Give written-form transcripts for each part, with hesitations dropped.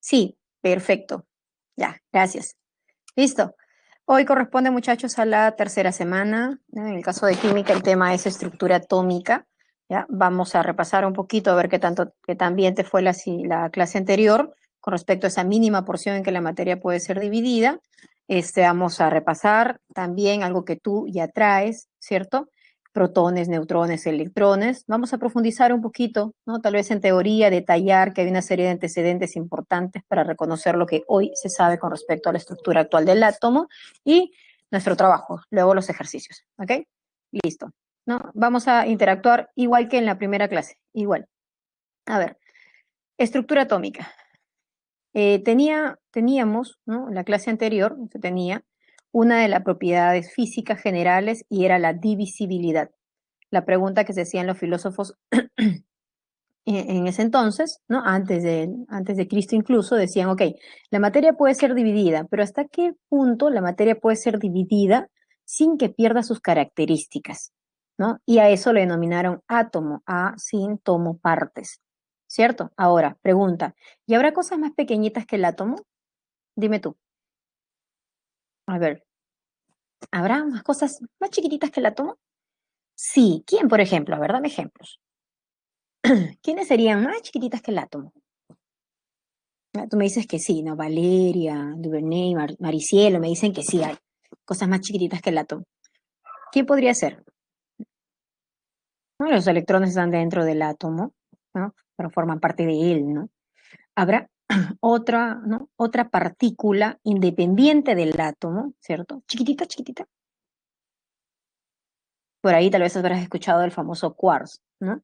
Sí, perfecto. Ya, gracias. Listo. Hoy corresponde, muchachos, a la tercera semana, ¿no? En el caso de química, el tema es estructura atómica. ¿Ya? Vamos a repasar un poquito a ver qué tan bien te fue la clase anterior con respecto a esa mínima porción en que la materia puede ser dividida. Vamos a repasar también algo que tú ya traes, ¿cierto? Protones, neutrones, electrones. Vamos a profundizar un poquito, ¿no? Tal vez en teoría, detallar que hay una serie de antecedentes importantes para reconocer lo que hoy se sabe con respecto a la estructura actual del átomo y nuestro trabajo, luego los ejercicios, ¿ok? Listo, ¿no? Vamos a interactuar igual que en la primera clase, igual. A ver, estructura atómica. Teníamos, ¿no? En la clase anterior, se tenía una de las propiedades físicas generales y era la divisibilidad. La pregunta que se hacían los filósofos en ese entonces, ¿no? Antes de Cristo incluso, decían, ok, la materia puede ser dividida, pero ¿hasta qué punto la materia puede ser dividida sin que pierda sus características? ¿No? Y a eso le denominaron átomo, a sin tomo partes, ¿cierto? Ahora, pregunta, ¿y habrá cosas más pequeñitas que el átomo? Dime tú. A ver, ¿habrá más cosas más chiquititas que el átomo? Sí, ¿quién, por ejemplo? A ver, dame ejemplos. ¿Quiénes serían más chiquititas que el átomo? Tú me dices que sí, ¿no? Valeria, Duvernay, Maricielo, me dicen que sí hay cosas más chiquititas que el átomo. ¿Quién podría ser? ¿No? Los electrones están dentro del átomo, ¿no? Pero forman parte de él, ¿no? Habrá otra, ¿no? Otra partícula independiente del átomo, ¿cierto? Chiquitita, chiquitita. Por ahí tal vez habrás escuchado del famoso quarks, ¿no?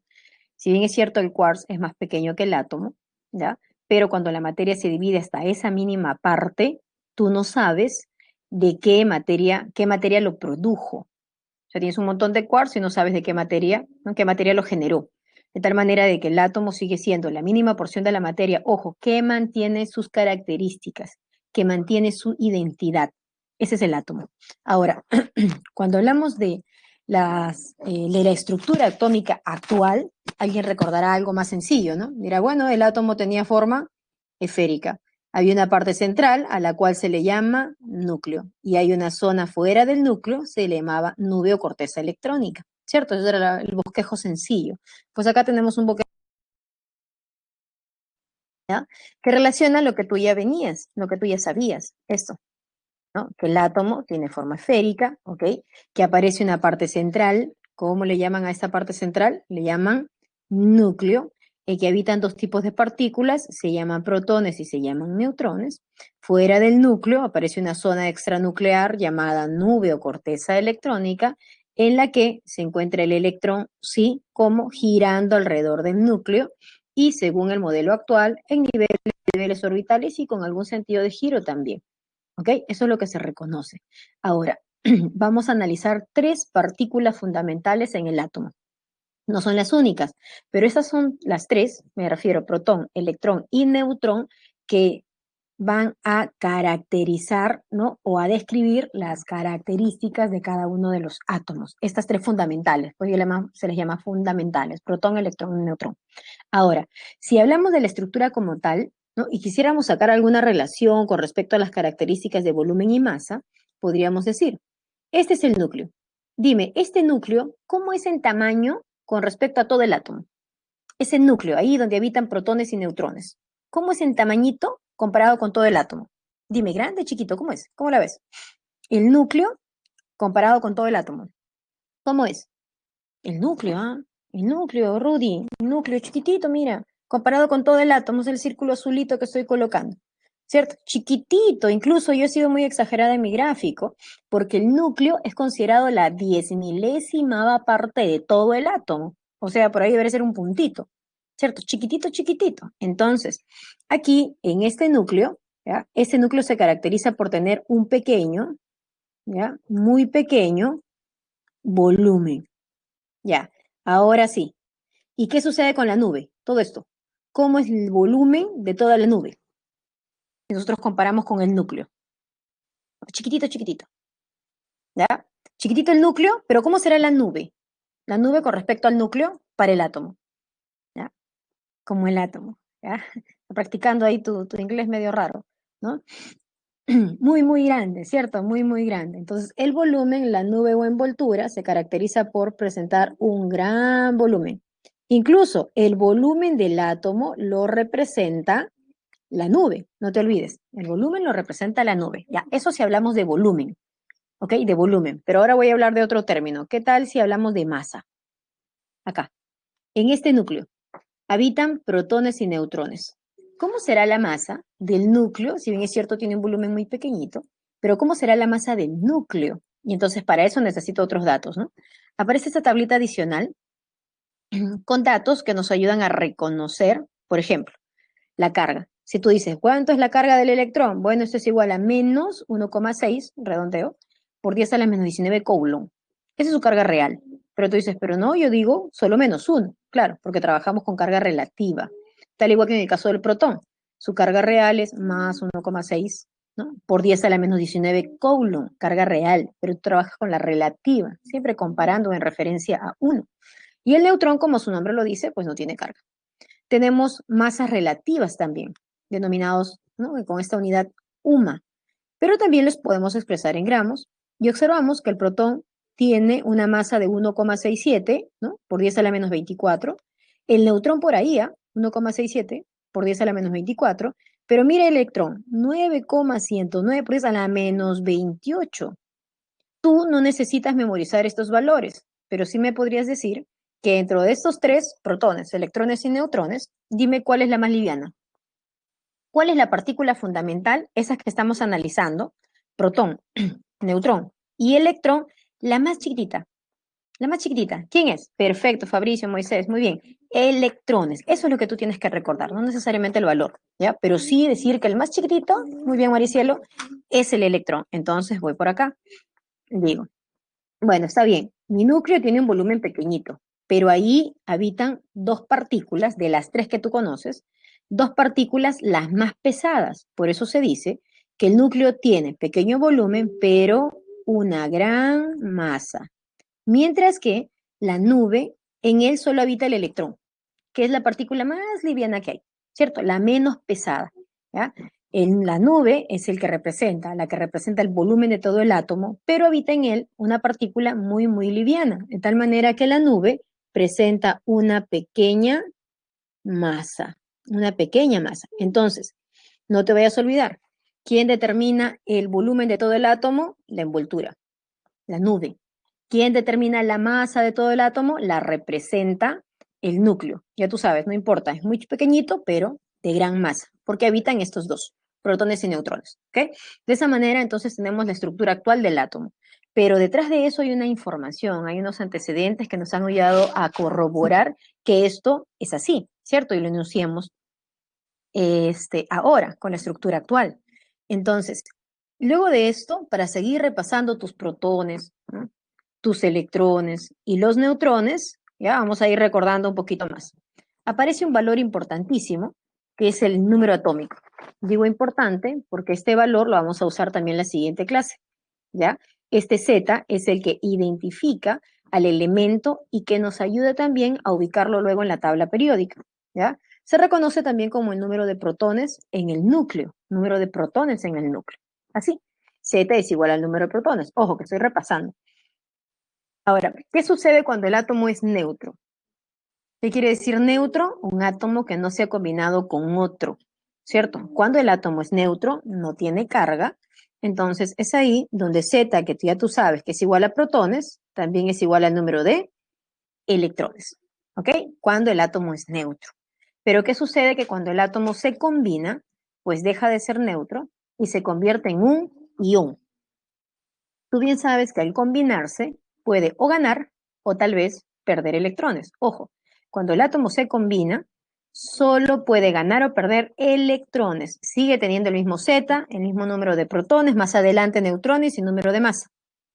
Si bien es cierto, el quarks es más pequeño que el átomo, ¿ya? Pero cuando la materia se divide hasta esa mínima parte, tú no sabes de qué materia lo produjo. O sea, tienes un montón de quarks y no sabes de qué materia, ¿no? Qué materia lo generó. De tal manera de que el átomo sigue siendo la mínima porción de la materia, ojo, que mantiene sus características, que mantiene su identidad. Ese es el átomo. Ahora, cuando hablamos de la estructura atómica actual, alguien recordará algo más sencillo, ¿no? Dirá, bueno, el átomo tenía forma esférica. Había una parte central a la cual se le llama núcleo y hay una zona fuera del núcleo, se le llamaba nube o corteza electrónica, ¿cierto? Eso era el bosquejo sencillo. Pues acá tenemos un bosquejo, ¿ya? Que relaciona lo que tú ya venías, lo que tú ya sabías, esto, ¿no? Que el átomo tiene forma esférica, ¿ok? Que aparece una parte central. ¿Cómo le llaman a esta parte central? Le llaman núcleo, que habitan dos tipos de partículas, se llaman protones y se llaman neutrones. Fuera del núcleo aparece una zona extranuclear llamada nube o corteza electrónica, en la que se encuentra el electrón, sí, como girando alrededor del núcleo y según el modelo actual, en niveles orbitales y con algún sentido de giro también. ¿Ok? Eso es lo que se reconoce. Ahora, vamos a analizar tres partículas fundamentales en el átomo. No son las únicas, pero estas son las tres, me refiero protón, electrón y neutrón, que van a caracterizar, ¿no? O a describir las características de cada uno de los átomos. Estas tres fundamentales, pues se les llama fundamentales, protón, electrón y neutrón. Ahora, si hablamos de la estructura como tal, ¿no? Y quisiéramos sacar alguna relación con respecto a las características de volumen y masa, podríamos decir, este es el núcleo. Dime, este núcleo, ¿cómo es en tamaño con respecto a todo el átomo? Ese núcleo, ahí donde habitan protones y neutrones. ¿Cómo es en tamañito comparado con todo el átomo? Dime, grande, chiquito, ¿cómo es? ¿Cómo la ves? El núcleo comparado con todo el átomo. ¿Cómo es? El núcleo, ¿ah? El núcleo, Rudy, el núcleo chiquitito, mira, comparado con todo el átomo, es el círculo azulito que estoy colocando, ¿cierto? Chiquitito, incluso yo he sido muy exagerada en mi gráfico, porque el núcleo es considerado la 10.000ª parte de todo el átomo, o sea, por ahí debería ser un puntito, ¿cierto? Chiquitito, chiquitito. Entonces, aquí, en este núcleo, ¿ya? Este núcleo se caracteriza por tener un pequeño, ¿ya? Muy pequeño volumen. Ya, ahora sí. ¿Y qué sucede con la nube? Todo esto. ¿Cómo es el volumen de toda la nube? Nosotros comparamos con el núcleo. Chiquitito, chiquitito. ¿Ya? Chiquitito el núcleo, pero ¿cómo será la nube? La nube con respecto al núcleo para el átomo. ¿Ya? Como el átomo. ¿Ya? practicando ahí tu inglés medio raro, ¿no? Muy, muy grande, ¿cierto? Muy, muy grande. Entonces, el volumen, la nube o envoltura, se caracteriza por presentar un gran volumen. Incluso el volumen del átomo lo representa la nube, no te olvides. El volumen lo representa la nube. Ya, eso si hablamos de volumen, ¿ok? De volumen. Pero ahora voy a hablar de otro término. ¿Qué tal si hablamos de masa? Acá, en este núcleo, habitan protones y neutrones. ¿Cómo será la masa del núcleo? Si bien es cierto, tiene un volumen muy pequeñito, pero ¿cómo será la masa del núcleo? Y entonces para eso necesito otros datos, ¿no? Aparece esta tablita adicional con datos que nos ayudan a reconocer, por ejemplo, la carga. Si tú dices, ¿cuánto es la carga del electrón? Bueno, esto es igual a menos 1,6, redondeo, por 10 a la menos 19 coulomb. Esa es su carga real. Pero tú dices, pero no, yo digo solo menos 1. Claro, porque trabajamos con carga relativa. Tal igual que en el caso del protón. Su carga real es más 1,6, ¿no? Por 10 a la menos 19 coulomb, carga real. Pero tú trabajas con la relativa, siempre comparando en referencia a 1. Y el neutrón, como su nombre lo dice, pues no tiene carga. Tenemos masas relativas también, denominados, ¿no?, con esta unidad UMA, pero también los podemos expresar en gramos y observamos que el protón tiene una masa de 1,67, ¿no?, por 10 a la menos 24, el neutrón por ahí, 1,67 por 10 a la menos 24, pero mira el electrón, 9,109 por 10 a la menos 28. Tú no necesitas memorizar estos valores, pero sí me podrías decir que dentro de estos tres, protones, electrones y neutrones, dime cuál es la más liviana. ¿Cuál es la partícula fundamental? Esas que estamos analizando, protón, neutrón y electrón, la más chiquitita. La más chiquitita. ¿Quién es? Perfecto, Fabricio, Moisés, muy bien. Electrones. Eso es lo que tú tienes que recordar, no necesariamente el valor, ¿ya? Pero sí decir que el más chiquitito, muy bien, Maricielo, es el electrón. Entonces voy por acá, digo, bueno, está bien. Mi núcleo tiene un volumen pequeñito, pero ahí habitan dos partículas, de las tres que tú conoces, dos partículas las más pesadas. Por eso se dice que el núcleo tiene pequeño volumen, pero una gran masa. Mientras que la nube, en él solo habita el electrón, que es la partícula más liviana que hay, ¿cierto? La menos pesada, ¿ya? En la nube es la que representa el volumen de todo el átomo, pero habita en él una partícula muy, muy liviana, de tal manera que la nube presenta una pequeña masa, una pequeña masa. Entonces, no te vayas a olvidar, ¿quién determina el volumen de todo el átomo? La envoltura, la nube. ¿Quién determina la masa de todo el átomo? La representa el núcleo. Ya tú sabes, no importa, es muy pequeñito, pero de gran masa, porque habitan estos dos, protones y neutrones. ¿Ok? De esa manera, entonces, tenemos la estructura actual del átomo. Pero detrás de eso hay una información, hay unos antecedentes que nos han ayudado a corroborar que esto es así, ¿cierto? Y lo enunciamos ahora, con la estructura actual. Entonces, luego de esto, para seguir repasando tus protones, ¿no?, tus electrones y los neutrones, ya vamos a ir recordando un poquito más. Aparece un valor importantísimo, que es el número atómico. Digo importante porque este valor lo vamos a usar también en la siguiente clase, ¿ya? Este Z es el que identifica al elemento y que nos ayuda también a ubicarlo luego en la tabla periódica, ¿ya? Se reconoce también como el número de protones en el núcleo, número de protones en el núcleo. Así, Z es igual al número de protones. Ojo, que estoy repasando. Ahora, ¿qué sucede cuando el átomo es neutro? ¿Qué quiere decir neutro? Un átomo que no se ha combinado con otro, ¿cierto? Cuando el átomo es neutro, no tiene carga, entonces es ahí donde Z, que ya tú sabes que es igual a protones, también es igual al número de electrones, ¿ok? Cuando el átomo es neutro. Pero ¿qué sucede? Que cuando el átomo se combina, pues deja de ser neutro y se convierte en un ión. Tú bien sabes que al combinarse puede o ganar o tal vez perder electrones. Ojo, cuando el átomo se combina, solo puede ganar o perder electrones. Sigue teniendo el mismo Z, el mismo número de protones, más adelante neutrones y número de masa.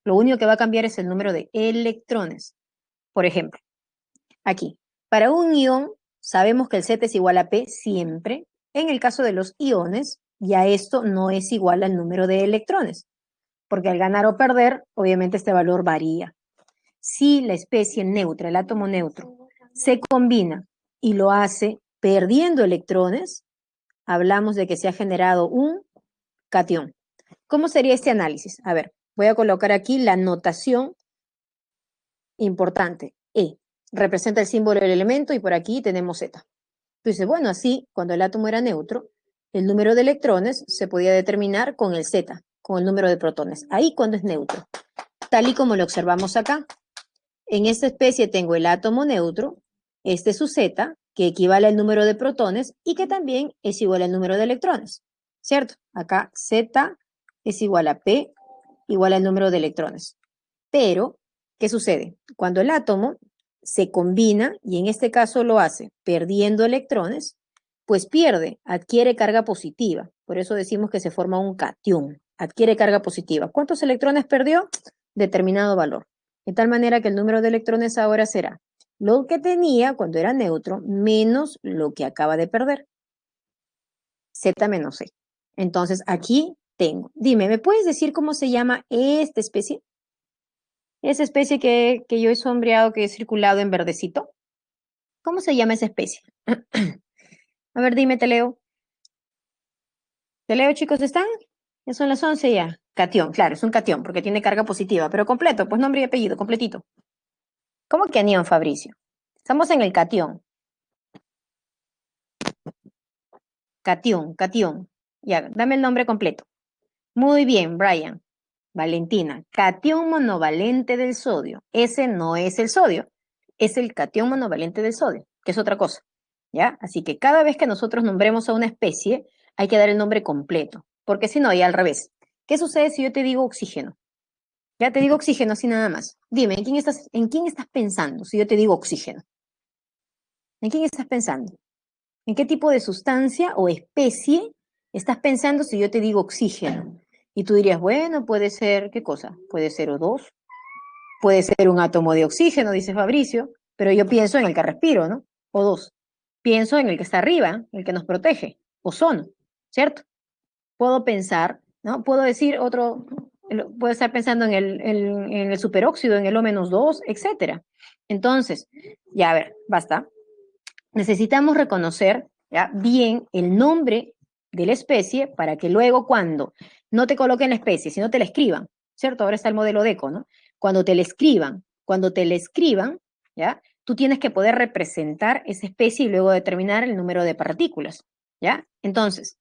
Lo único que va a cambiar es el número de electrones. Por ejemplo, aquí, para un ión sabemos que el Z es igual a P siempre. En el caso de los iones, ya esto no es igual al número de electrones, porque al ganar o perder, obviamente este valor varía. Si la especie neutra, el átomo neutro, se combina y lo hace perdiendo electrones, hablamos de que se ha generado un catión. ¿Cómo sería este análisis? A ver, voy a colocar aquí la notación importante. E representa el símbolo del elemento y por aquí tenemos Z. Entonces, bueno, así, cuando el átomo era neutro, el número de electrones se podía determinar con el Z, con el número de protones. Ahí cuando es neutro. Tal y como lo observamos acá. En esta especie tengo el átomo neutro, este es su Z, que equivale al número de protones y que también es igual al número de electrones, ¿cierto? Acá Z es igual a P, igual al número de electrones. Pero, ¿qué sucede? Cuando el átomo se combina, y en este caso lo hace perdiendo electrones, pues pierde, adquiere carga positiva. Por eso decimos que se forma un catión, adquiere carga positiva. ¿Cuántos electrones perdió? Determinado valor. De tal manera que el número de electrones ahora será lo que tenía cuando era neutro menos lo que acaba de perder. Z menos C. Entonces aquí tengo. Dime, ¿me puedes decir cómo se llama esta especie? Esa especie que yo he sombreado, que he circulado en verdecito. ¿Cómo se llama esa especie? A ver, dime, te leo. ¿Te leo, chicos? ¿Están? Ya son las 11 ya. Catión, claro, es un catión porque tiene carga positiva, pero completo, pues nombre y apellido, completito. ¿Cómo que anión, Fabricio? Estamos en el catión. Catión. Ya, dame el nombre completo. Muy bien, Brian. Valentina, catión monovalente del sodio. Ese no es el sodio, es el catión monovalente del sodio, que es otra cosa. ¿Ya? Así que cada vez que nosotros nombremos a una especie, hay que dar el nombre completo, porque si no, y al revés. ¿Qué sucede si yo te digo oxígeno? Ya te digo oxígeno así nada más. Dime, en quién estás pensando si yo te digo oxígeno? ¿En quién estás pensando? ¿En qué tipo de sustancia o especie estás pensando si yo te digo oxígeno? Y tú dirías, bueno, puede ser, ¿qué cosa? Puede ser O2, puede ser un átomo de oxígeno, dice Fabricio, pero yo pienso en el que respiro, ¿no? O2. Pienso en el que está arriba, el que nos protege, ozono, ¿cierto? Puedo pensar, ¿no? Puedo decir otro, puedo estar pensando en el superóxido, en el O-2, etcétera. Entonces, ya a ver, basta. Necesitamos reconocer ¿ya? Bien el nombre de la especie para que luego cuando no te coloquen la especie, sino te la escriban, ¿cierto? Ahora está el modelo DECO, ¿no? Cuando te la escriban, ¿ya? Tú tienes que poder representar esa especie y luego determinar el número de partículas, ¿ya? Entonces,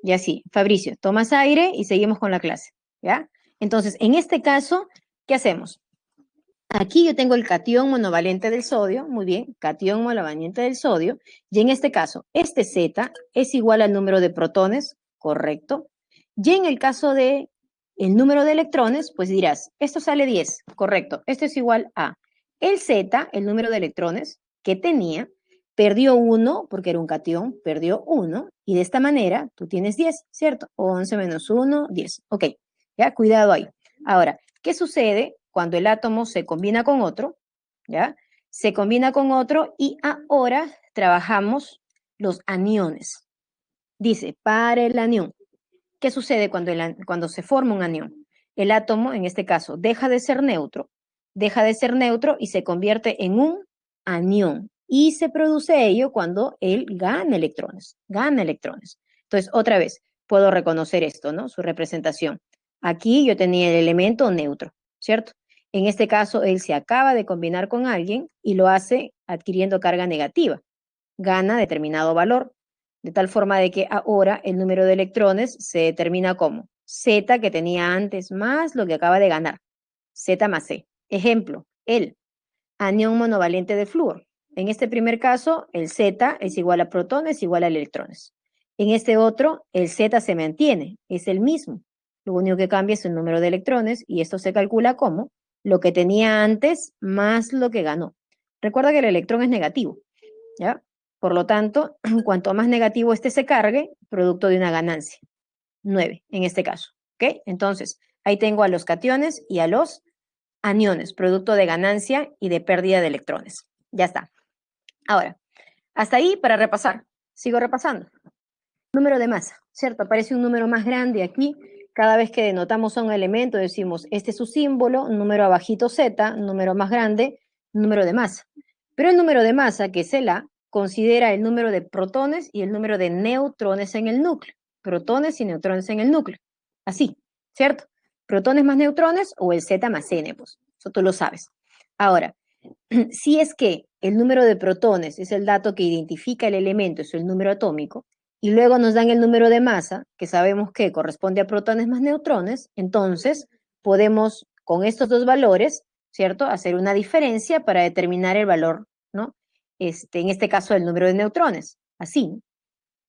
ya sí, Fabricio, tomas aire y seguimos con la clase, ¿ya? Entonces, en este caso, ¿qué hacemos? Aquí yo tengo el catión monovalente del sodio, muy bien, catión monovalente del sodio, y en este caso, este Z es igual al número de protones, correcto. Y en el caso de el número de electrones, pues dirás, esto sale 10, correcto, esto es igual a el Z, el número de electrones que tenía, perdió 1, porque era un catión, perdió 1, y de esta manera tú tienes 10, ¿cierto? 11 menos 1, 10. Ok, ya, cuidado ahí. Ahora, ¿qué sucede cuando el átomo se combina con otro? ¿Ya? Se combina con otro y ahora trabajamos los aniones. Dice, para el anión. ¿Qué sucede cuando se forma un anión? El átomo, en este caso, deja de ser neutro y se convierte en un anión. Y se produce ello cuando él gana electrones, Entonces, otra vez, puedo reconocer esto, ¿no? Su representación. Aquí yo tenía el elemento neutro, ¿cierto? En este caso, él se acaba de combinar con alguien y lo hace adquiriendo carga negativa. Gana determinado valor, de tal forma de que ahora el número de electrones se determina como Z que tenía antes más lo que acaba de ganar, Z más C. Ejemplo, el anión monovalente de flúor. En este primer caso, el Z es igual a protones igual a electrones. En este otro, el Z se mantiene, es el mismo. Lo único que cambia es el número de electrones y esto se calcula como lo que tenía antes más lo que ganó. Recuerda que el electrón es negativo, ¿ya? Por lo tanto, cuanto más negativo este se cargue, producto de una ganancia. 9 en este caso, ¿ok? Entonces, ahí tengo a los cationes y a los aniones, producto de ganancia y de pérdida de electrones. Ya está. Ahora, hasta ahí para repasar. Sigo repasando. Número de masa, ¿cierto? Aparece un número más grande aquí. Cada vez que denotamos a un elemento decimos, este es su símbolo, un número abajito Z, un número más grande, número de masa. Pero el número de masa, que es el A, considera el número de protones y el número de neutrones en el núcleo. Protones y neutrones en el núcleo. Así, ¿cierto? Protones más neutrones o el Z más N, pues. Eso tú lo sabes. Ahora, si es que el número de protones es el dato que identifica el elemento, es el número atómico, y luego nos dan el número de masa, que sabemos que corresponde a protones más neutrones, entonces podemos, con estos dos valores, ¿cierto?, hacer una diferencia para determinar el valor, ¿no? En este caso, el número de neutrones. Así.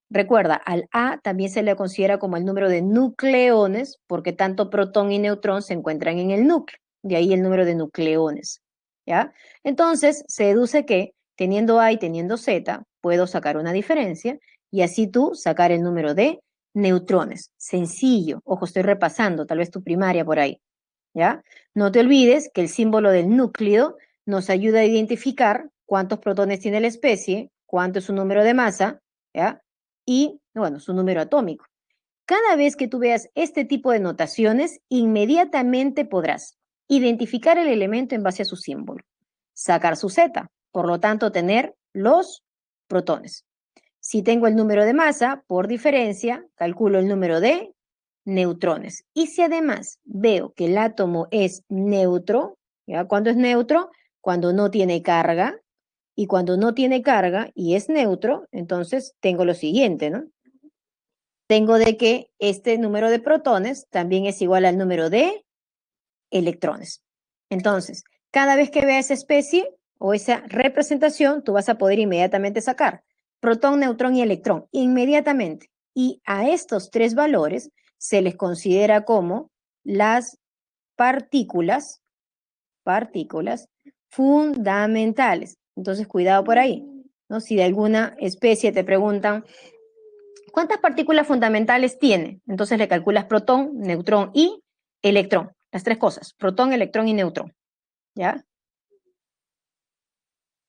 Recuerda, al A también se le considera como el número de nucleones, porque tanto protón y neutrón se encuentran en el núcleo. De ahí el número de nucleones. ¿Ya? Entonces, se deduce que teniendo A y teniendo Z, puedo sacar una diferencia y así tú sacar el número de neutrones. Sencillo. Ojo, estoy repasando, tal vez tu primaria por ahí. ¿Ya? No te olvides que el símbolo del núcleo nos ayuda a identificar cuántos protones tiene la especie, cuánto es su número de masa, ¿ya? Y, bueno, su número atómico. Cada vez que tú veas este tipo de notaciones, inmediatamente podrás identificar el elemento en base a su símbolo, sacar su Z, por lo tanto, tener los protones. Si tengo el número de masa, por diferencia, calculo el número de neutrones. Y si además veo que el átomo es neutro, ¿ya? ¿Cuándo es neutro? Cuando no tiene carga. Y cuando no tiene carga y es neutro, entonces tengo lo siguiente, ¿no? Tengo de que este número de protones también es igual al número de electrones. Entonces, cada vez que vea esa especie o esa representación, tú vas a poder inmediatamente sacar protón, neutrón y electrón, inmediatamente. Y a estos tres valores se les considera como las partículas fundamentales. Entonces, cuidado por ahí, ¿no? Si de alguna especie te preguntan, ¿cuántas partículas fundamentales tiene? Entonces le calculas protón, neutrón y electrón. Las tres cosas, protón, electrón y neutrón. ¿Ya?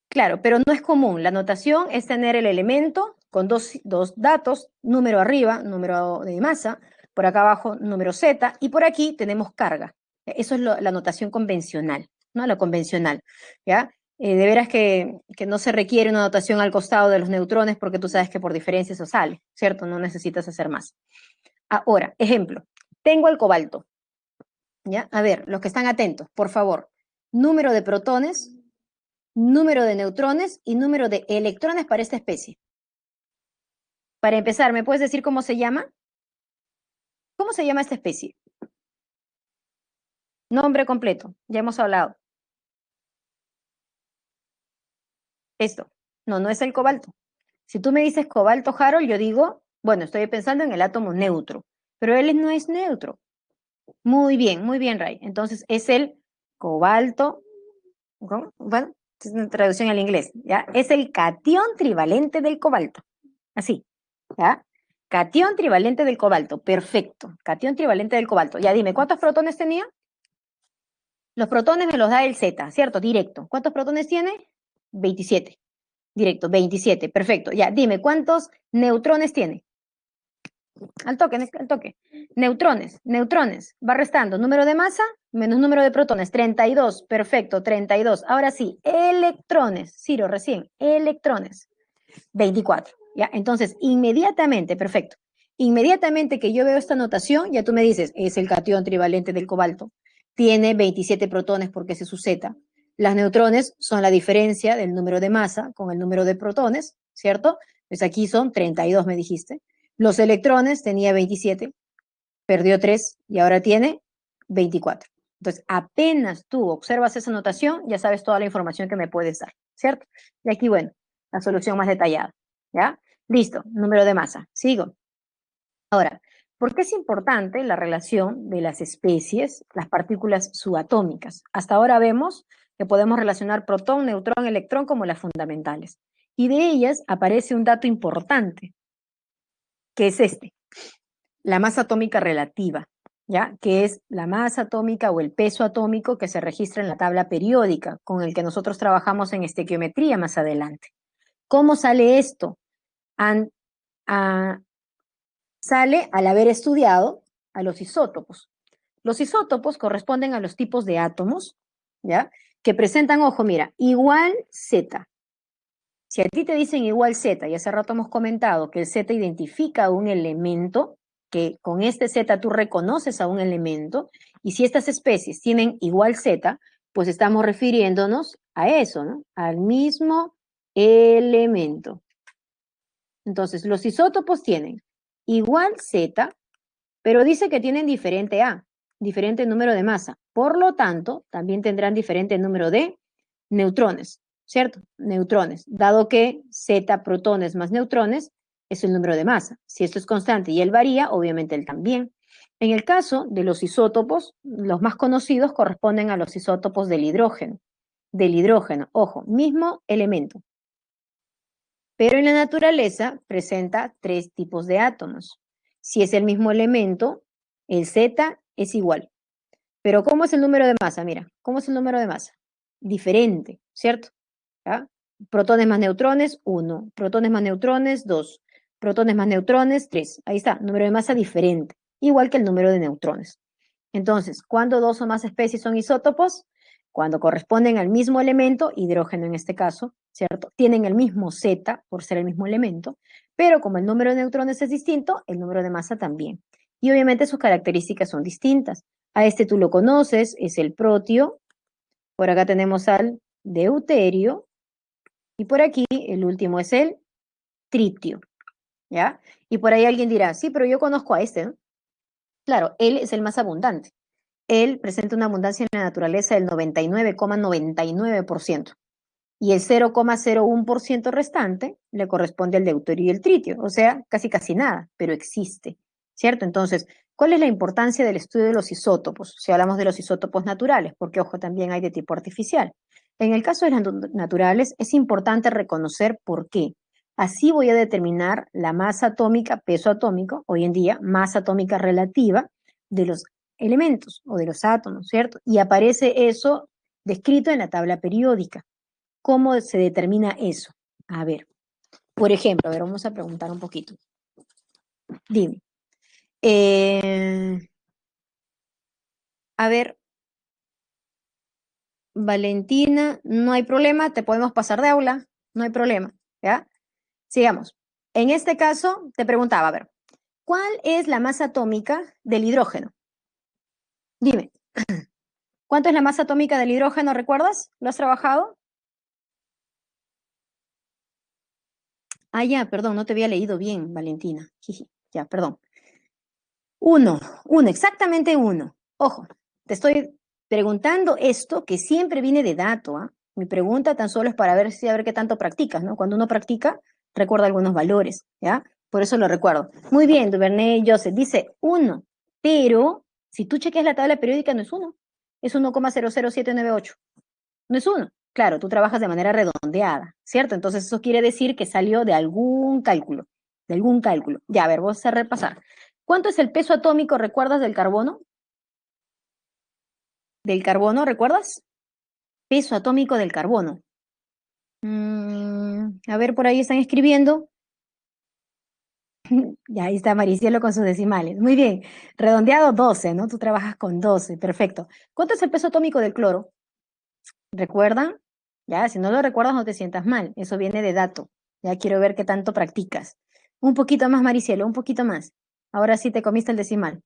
Claro, pero no es común. La notación es tener el elemento con dos datos, número arriba, número de masa, por acá abajo número Z, y por aquí tenemos carga. Eso es la notación convencional, ¿no? La convencional, ¿ya? De veras que no se requiere una notación al costado de los neutrones porque tú sabes que por diferencia eso sale, ¿cierto? No necesitas hacer más. Ahora, ejemplo, tengo el cobalto, ¿ya? A ver, los que están atentos, por favor. Número de protones, número de neutrones y número de electrones para esta especie. Para empezar, ¿me puedes decir cómo se llama? ¿Cómo se llama esta especie? Nombre completo, ya hemos hablado. Esto. No, no es el cobalto. Si tú me dices cobalto, Harold, yo digo, bueno, estoy pensando en el átomo neutro, pero él no es neutro. Muy bien, Ray. Entonces es el cobalto, ¿cómo? Bueno, es una traducción al inglés, ¿ya? Es el catión trivalente del cobalto. Así, ¿ya? Catión trivalente del cobalto, perfecto. Catión trivalente del cobalto. Ya dime, ¿cuántos protones tenía? Los protones me los da el Z, ¿cierto? Directo. ¿Cuántos protones tiene? 27. Directo, 27, perfecto. Ya, dime, ¿cuántos neutrones tiene? Al toque, al toque. Neutrones. Va restando número de masa menos número de protones. 32, perfecto, 32. Ahora sí, electrones. Ciro, recién, electrones. 24. ¿Ya? Entonces, inmediatamente, perfecto. Inmediatamente que yo veo esta notación, ya tú me dices, es el catión trivalente del cobalto. Tiene 27 protones porque ese es su Z. Las neutrones son la diferencia del número de masa con el número de protones, ¿cierto? Pues aquí son 32, me dijiste. Los electrones tenía 27, perdió 3 y ahora tiene 24. Entonces, apenas tú observas esa notación, ya sabes toda la información que me puedes dar, ¿cierto? Y aquí, bueno, la solución más detallada, ¿ya? Listo, número de masa. Sigo. Ahora, ¿por qué es importante la relación de las especies, las partículas subatómicas? Hasta ahora vemos que podemos relacionar protón, neutrón, electrón como las fundamentales. Y de ellas aparece un dato importante, que es este, la masa atómica relativa, ¿ya? Que es la masa atómica o el peso atómico que se registra en la tabla periódica, con el que nosotros trabajamos en estequiometría más adelante. ¿Cómo sale esto? Sale al haber estudiado a los isótopos. Los isótopos corresponden a los tipos de átomos, ¿ya? Que presentan, ojo, mira, igual Z, Si a ti te dicen igual Z, y hace rato hemos comentado que el Z identifica un elemento, que con este Z tú reconoces a un elemento, y si estas especies tienen igual Z, pues estamos refiriéndonos a eso, ¿no? Al mismo elemento. Entonces, los isótopos tienen igual Z, pero dice que tienen diferente A, diferente número de masa. Por lo tanto, también tendrán diferente número de neutrones, ¿cierto? Neutrones, dado que Z protones más neutrones es el número de masa. Si esto es constante y él varía, obviamente él también. En el caso de los isótopos, los más conocidos corresponden a los isótopos del hidrógeno. Del hidrógeno, ojo, mismo elemento. Pero en la naturaleza presenta tres tipos de átomos. Si es el mismo elemento, el Z es igual. Pero ¿cómo es el número de masa? Mira, ¿cómo es el número de masa? Diferente, ¿cierto? ¿Ya? Protones más neutrones, 1. Protones más neutrones, 2. Protones más neutrones, 3. Ahí está, número de masa diferente, igual que el número de neutrones. Entonces, ¿cuándo dos o más especies son isótopos? Cuando corresponden al mismo elemento, hidrógeno en este caso, ¿cierto? Tienen el mismo Z por ser el mismo elemento, pero como el número de neutrones es distinto, el número de masa también. Y obviamente sus características son distintas. A este tú lo conoces, es el protio. Por acá tenemos al deuterio. Y por aquí el último es el tritio. ¿Ya? Y por ahí alguien dirá, sí, pero yo conozco a este, ¿no? Claro, él es el más abundante. Él presenta una abundancia en la naturaleza del 99,99%. Y el 0,01% restante le corresponde al deuterio y el tritio, o sea, casi nada, pero existe, ¿cierto? Entonces, ¿cuál es la importancia del estudio de los isótopos? Si hablamos de los isótopos naturales, porque ojo, también hay de tipo artificial. En el caso de los naturales, es importante reconocer por qué. Así voy a determinar la masa atómica, peso atómico, hoy en día, masa atómica relativa de los elementos o de los átomos, ¿cierto? Y aparece eso descrito en la tabla periódica. ¿Cómo se determina eso? A ver, por ejemplo, a ver, vamos a preguntar un poquito. Dime. A ver, Valentina, no hay problema, te podemos pasar de aula, no hay problema, ¿ya? Sigamos. En este caso, te preguntaba, a ver, ¿cuál es la masa atómica del hidrógeno? Dime, ¿cuánto es la masa atómica del hidrógeno, recuerdas? ¿Lo has trabajado? Ah, ya, perdón, no te había leído bien, Valentina. Jiji, ya, perdón. Uno, exactamente uno. Ojo, te estoy preguntando esto que siempre viene de dato, ¿ah? Mi pregunta tan solo es para ver si a ver qué tanto practicas, ¿no? Cuando uno practica, recuerda algunos valores, ¿ya? Por eso lo recuerdo. Muy bien, Duvernay Joseph dice uno, pero si tú chequeas la tabla periódica no es uno, es 1,00798. No es uno. Claro, tú trabajas de manera redondeada, ¿cierto? Entonces eso quiere decir que salió de algún cálculo, de algún cálculo. Ya, a ver, vamos a repasar. ¿Cuánto es el peso atómico, recuerdas, del carbono? ¿Del carbono, recuerdas? Peso atómico del carbono. A ver, por ahí están escribiendo. Ya, ahí está Maricielo con sus decimales. Muy bien. Redondeado 12, ¿no? Tú trabajas con 12, perfecto. ¿Cuánto es el peso atómico del cloro? ¿Recuerdan? Ya, si no lo recuerdas no te sientas mal. Eso viene de dato. Ya quiero ver qué tanto practicas. Un poquito más, Maricielo, un poquito más. Ahora sí te comiste el decimal.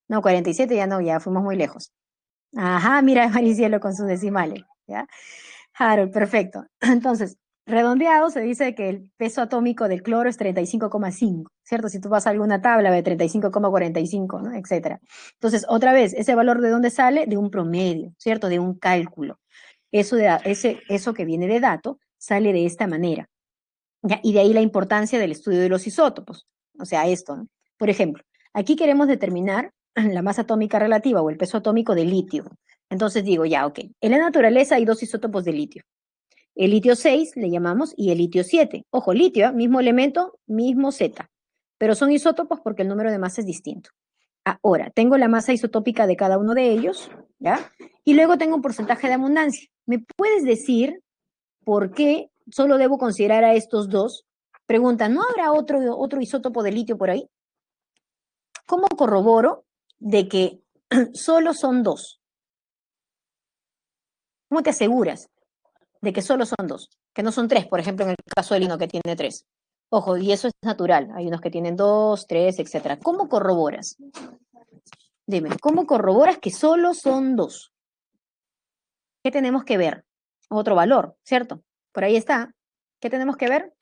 No, 47 ya no, ya fuimos muy lejos. Ajá, mira Maricielo con sus decimales, ¿ya? Harold, perfecto. Entonces, redondeado se dice que el peso atómico del cloro es 35,5, ¿cierto? Si tú vas a alguna tabla de 35,45, ¿no? Etcétera. Entonces, otra vez, ese valor de dónde sale? De un promedio, ¿cierto? De un cálculo. Eso que viene de dato sale de esta manera. ¿Ya? Y de ahí la importancia del estudio de los isótopos. O sea, esto, ¿no? Por ejemplo, aquí queremos determinar la masa atómica relativa o el peso atómico del litio. Entonces digo, ya, ok. En la naturaleza hay dos isótopos de litio. El litio 6 le llamamos y el litio 7. Ojo, litio, mismo elemento, mismo Z. Pero son isótopos porque el número de masa es distinto. Ahora, tengo la masa isotópica de cada uno de ellos, ¿ya? Y luego tengo un porcentaje de abundancia. ¿Me puedes decir por qué solo debo considerar a estos dos? Pregunta, ¿no habrá otro isótopo de litio por ahí? ¿Cómo corroboro de que solo son dos? ¿Cómo te aseguras de que solo son dos? que no son 3, por ejemplo, en el caso del lino que tiene 3. Ojo, y eso es natural. Hay unos que tienen 2, 3, etc. ¿Cómo corroboras? Dime, ¿cómo corroboras que solo son 2? ¿Qué tenemos que ver? Otro valor, ¿cierto? Por ahí está. ¿Qué tenemos que ver?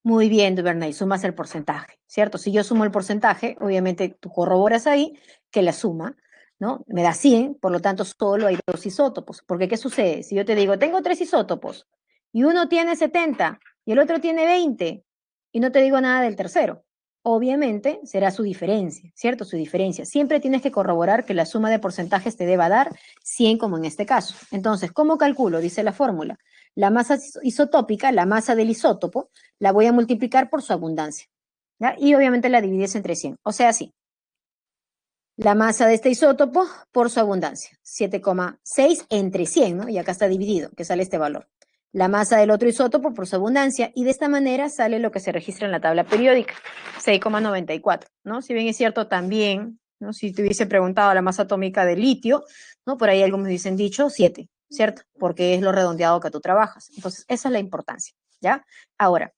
Muy bien, Duvernay, sumas el porcentaje, ¿cierto? Si yo sumo el porcentaje, obviamente tú corroboras ahí que la suma, ¿no? Me da 100, por lo tanto solo hay 2 isótopos. Porque ¿qué sucede? Si yo te digo, tengo 3 isótopos y uno tiene 70 y el otro tiene 20 y no te digo nada del tercero, obviamente será su diferencia, ¿cierto? Su diferencia. Siempre tienes que corroborar que la suma de porcentajes te deba dar 100 como en este caso. Entonces, ¿cómo calculo? Dice la fórmula. La masa isotópica, la masa del isótopo, la voy a multiplicar por su abundancia, ¿ya? Y obviamente la divides entre 100. O sea, así. La masa de este isótopo por su abundancia. 7,6 entre 100, ¿no? Y acá está dividido, que sale este valor. La masa del otro isótopo por su abundancia. Y de esta manera sale lo que se registra en la tabla periódica. 6,94, ¿no? Si bien es cierto también, ¿no? Si te hubiese preguntado la masa atómica del litio, ¿no? Por ahí algunos me hubiesen dicho 7, ¿cierto? Porque es lo redondeado que tú trabajas. Entonces, esa es la importancia, ¿ya? Ahora,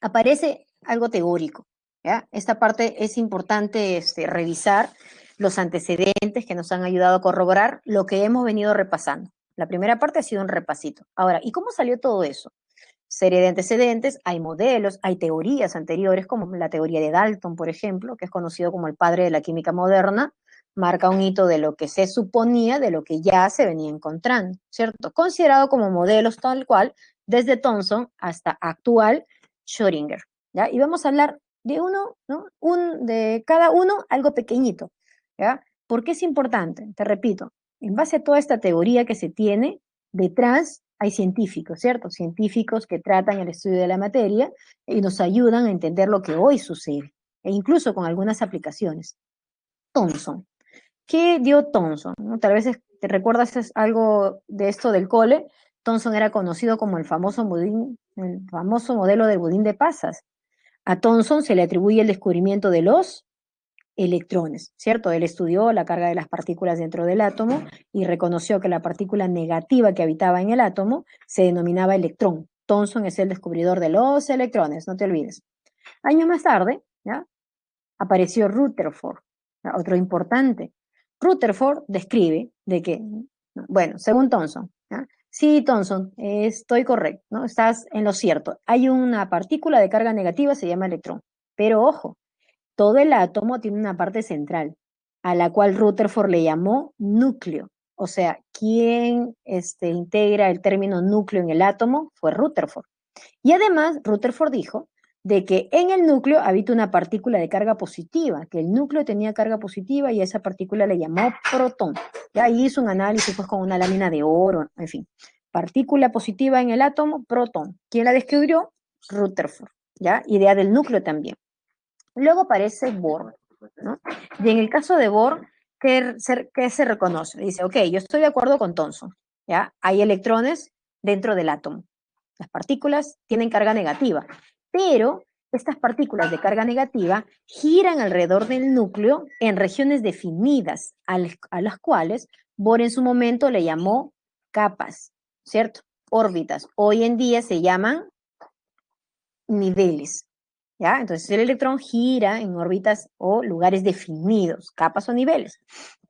aparece algo teórico, ¿ya? Esta parte es importante revisar los antecedentes que nos han ayudado a corroborar lo que hemos venido repasando. La primera parte ha sido un repasito. Ahora, ¿y cómo salió todo eso? Serie de antecedentes, hay modelos, hay teorías anteriores, como la teoría de Dalton, por ejemplo, que es conocido como el padre de la química moderna, marca un hito de lo que se suponía, de lo que ya se venía encontrando, ¿cierto? Considerado como modelos tal cual, desde Thomson hasta actual Schrödinger, ¿ya? Y vamos a hablar de uno, ¿no? De cada uno algo pequeñito, ¿ya? ¿Por qué es importante? Te repito, en base a toda esta teoría que se tiene, detrás hay científicos, ¿cierto? Científicos que tratan el estudio de la materia y nos ayudan a entender lo que hoy sucede, e incluso con algunas aplicaciones. Thomson. ¿Qué dio Thomson? ¿No? Tal vez te recuerdas algo de esto del cole. Thomson era conocido como el famoso modelo del budín de pasas. A Thomson se le atribuye el descubrimiento de los electrones, ¿cierto? Él estudió la carga de las partículas dentro del átomo y reconoció que la partícula negativa que habitaba en el átomo se denominaba electrón. Thomson es el descubridor de los electrones, no te olvides. Años más tarde, ¿ya? Apareció Rutherford, ¿ya? Otro importante. Rutherford describe de que, bueno, según Thomson, ¿ya? Sí, Thomson, estoy correcto, ¿no? Estás en lo cierto. Hay una partícula de carga negativa, se llama electrón. Pero ojo, todo el átomo tiene una parte central, a la cual Rutherford le llamó núcleo. O sea, quien integra el término núcleo en el átomo fue Rutherford. Y además, Rutherford dijo de que en el núcleo habita una partícula de carga positiva, que el núcleo tenía carga positiva y a esa partícula le llamó protón. Y ahí hizo un análisis pues, con una lámina de oro, en fin. Partícula positiva en el átomo, protón. ¿Quién la descubrió? Rutherford, ¿ya? Idea del núcleo también. Luego aparece Bohr, ¿no? Y en el caso de Bohr, ¿qué se reconoce? Dice, ok, yo estoy de acuerdo con Thomson, ¿ya? Hay electrones dentro del átomo. Las partículas tienen carga negativa, pero estas partículas de carga negativa giran alrededor del núcleo en regiones definidas, a las cuales Bohr en su momento le llamó capas, ¿cierto? Órbitas. Hoy en día se llaman niveles, ¿ya? Entonces el electrón gira en órbitas o lugares definidos, capas o niveles.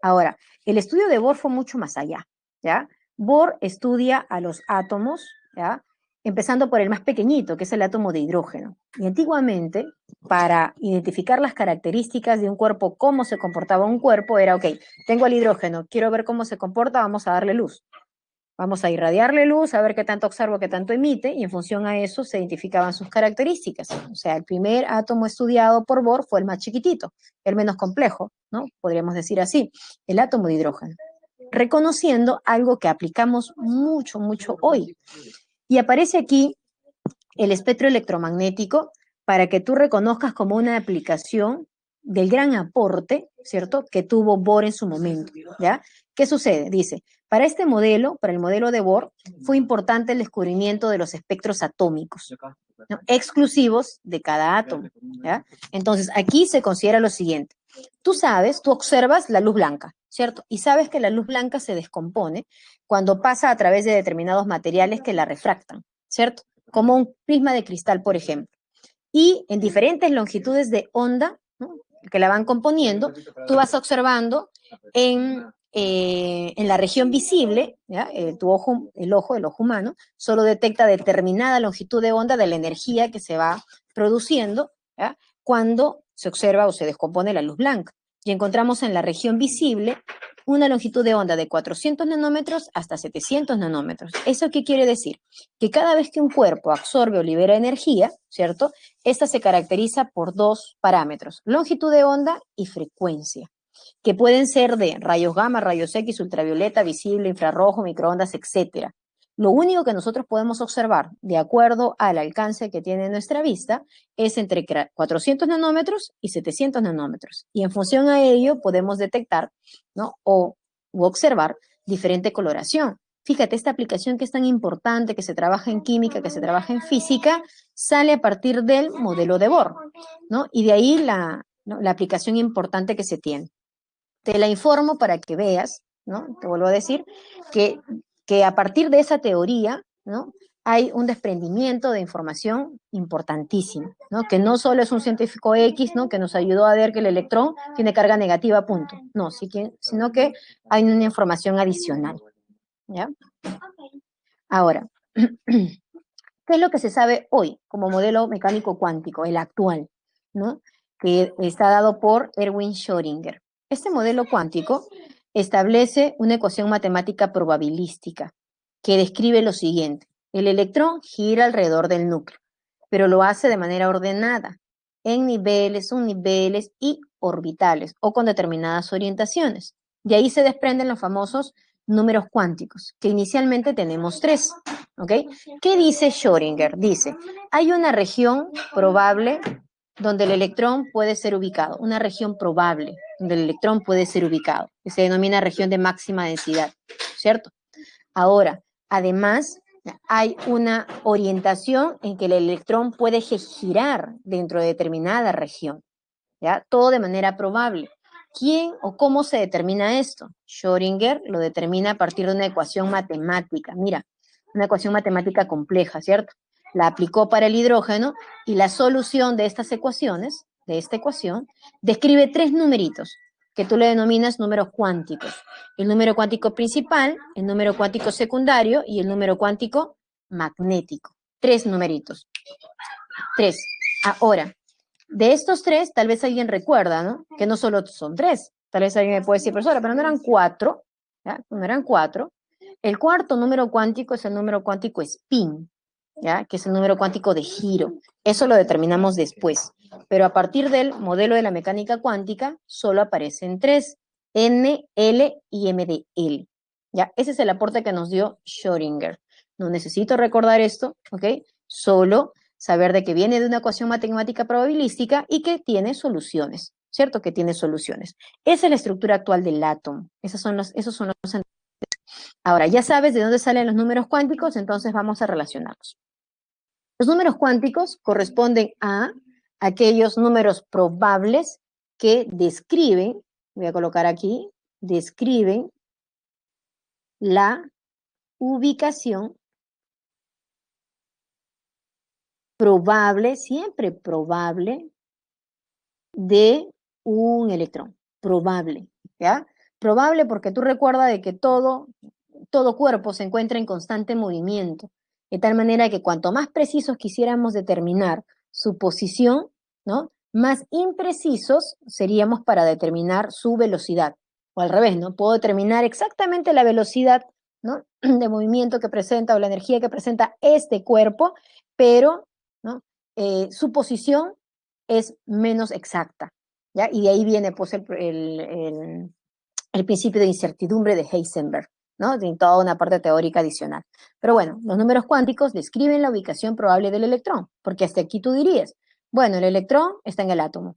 Ahora, el estudio de Bohr fue mucho más allá, ¿ya? Bohr estudia a los átomos, ¿ya? Empezando por el más pequeñito, que es el átomo de hidrógeno. Y antiguamente, para identificar las características de un cuerpo, cómo se comportaba un cuerpo, era, ok, tengo el hidrógeno, quiero ver cómo se comporta, vamos a darle luz. Vamos a irradiarle luz, a ver qué tanto observa, qué tanto emite, y en función a eso se identificaban sus características. O sea, el primer átomo estudiado por Bohr fue el más chiquitito, el menos complejo, ¿no? Podríamos decir así, el átomo de hidrógeno, reconociendo algo que aplicamos mucho, mucho hoy. Y aparece aquí el espectro electromagnético para que tú reconozcas como una aplicación del gran aporte, ¿cierto?, que tuvo Bohr en su momento, ¿ya? ¿Qué sucede? Dice, para este modelo, para el modelo de Bohr, fue importante el descubrimiento de los espectros atómicos, ¿no?, exclusivos de cada átomo, ¿ya? Entonces, aquí se considera lo siguiente. Tú sabes, tú observas la luz blanca, ¿cierto? Y sabes que la luz blanca se descompone cuando pasa a través de determinados materiales que la refractan, ¿cierto? Como un prisma de cristal, por ejemplo. Y en diferentes longitudes de onda, ¿no?, que la van componiendo, tú vas observando en la región visible, ¿ya? Tu ojo, el ojo humano, solo detecta determinada longitud de onda de la energía que se va produciendo, ¿ya?, cuando se observa o se descompone la luz blanca. Y encontramos en la región visible una longitud de onda de 400 nanómetros hasta 700 nanómetros. ¿Eso qué quiere decir? Que cada vez que un cuerpo absorbe o libera energía, ¿cierto?, esta se caracteriza por dos parámetros: longitud de onda y frecuencia, que pueden ser de rayos gamma, rayos X, ultravioleta, visible, infrarrojo, microondas, etc. Lo único que nosotros podemos observar, de acuerdo al alcance que tiene nuestra vista, es entre 400 nanómetros y 700 nanómetros. Y en función a ello podemos detectar, ¿no?, u observar diferente coloración. Fíjate, esta aplicación que es tan importante, que se trabaja en química, que se trabaja en física, sale a partir del modelo de Bohr, ¿no? Y de ahí ¿no?, la aplicación importante que se tiene. Te la informo para que veas, ¿no? Te vuelvo a decir que a partir de esa teoría, ¿no?, hay un desprendimiento de información importantísimo, ¿no? Que no solo es un científico X, ¿no?, que nos ayudó a ver que el electrón tiene carga negativa, punto. No, sino que hay una información adicional, ¿ya? Ahora, ¿qué es lo que se sabe hoy como modelo mecánico cuántico, el actual, ¿no?, que está dado por Erwin Schrödinger? Este modelo cuántico establece una ecuación matemática probabilística que describe lo siguiente: el electrón gira alrededor del núcleo, pero lo hace de manera ordenada, en niveles, subniveles y orbitales, o con determinadas orientaciones. De ahí se desprenden los famosos números cuánticos, que inicialmente tenemos tres, ¿ok? ¿Qué dice Schrödinger? Dice, hay una región probable donde el electrón puede ser ubicado, una región probable donde el electrón puede ser ubicado, que se denomina región de máxima densidad, ¿cierto? Ahora, además, hay una orientación en que el electrón puede girar dentro de determinada región, ¿ya? Todo de manera probable. ¿Quién o cómo se determina esto? Schrödinger lo determina a partir de una ecuación matemática. Mira, una ecuación matemática compleja, ¿cierto? La aplicó para el hidrógeno y la solución de estas ecuaciones, de esta ecuación, describe tres numeritos que tú le denominas números cuánticos. El número cuántico principal, el número cuántico secundario y el número cuántico magnético. Tres numeritos. Tres. Ahora, de estos tres, tal vez alguien recuerda, ¿no?, que no solo son tres. Tal vez alguien me puede decir, profesora, pero no eran cuatro, ¿ya? No eran cuatro. El cuarto número cuántico es el número cuántico spin, ¿ya?, que es el número cuántico de giro. Eso lo determinamos después. Pero a partir del modelo de la mecánica cuántica, solo aparecen tres: N, L y M de L. ¿Ya? Ese es el aporte que nos dio Schrödinger. No necesito recordar esto, ¿ok? Solo saber de que viene de una ecuación matemática probabilística y que tiene soluciones, ¿cierto? Que tiene soluciones. Esa es la estructura actual del átomo. Esos son los. Ahora, ya sabes de dónde salen los números cuánticos, entonces vamos a relacionarlos. Los números cuánticos corresponden a aquellos números probables que describen, voy a colocar aquí, describen la ubicación probable, siempre probable, de un electrón. Probable, ¿ya? Probable porque tú recuerdas de que todo cuerpo se encuentra en constante movimiento, de tal manera que cuanto más precisos quisiéramos determinar su posición, ¿no?, más imprecisos seríamos para determinar su velocidad. O al revés, ¿no? Puedo determinar exactamente la velocidad, ¿no?, de movimiento que presenta o la energía que presenta este cuerpo, pero, ¿no?, su posición es menos exacta, ¿ya? Y de ahí viene pues el principio de incertidumbre de Heisenberg, ¿no?, de toda una parte teórica adicional. Pero bueno, los números cuánticos describen la ubicación probable del electrón, porque hasta aquí tú dirías, bueno, el electrón está en el átomo.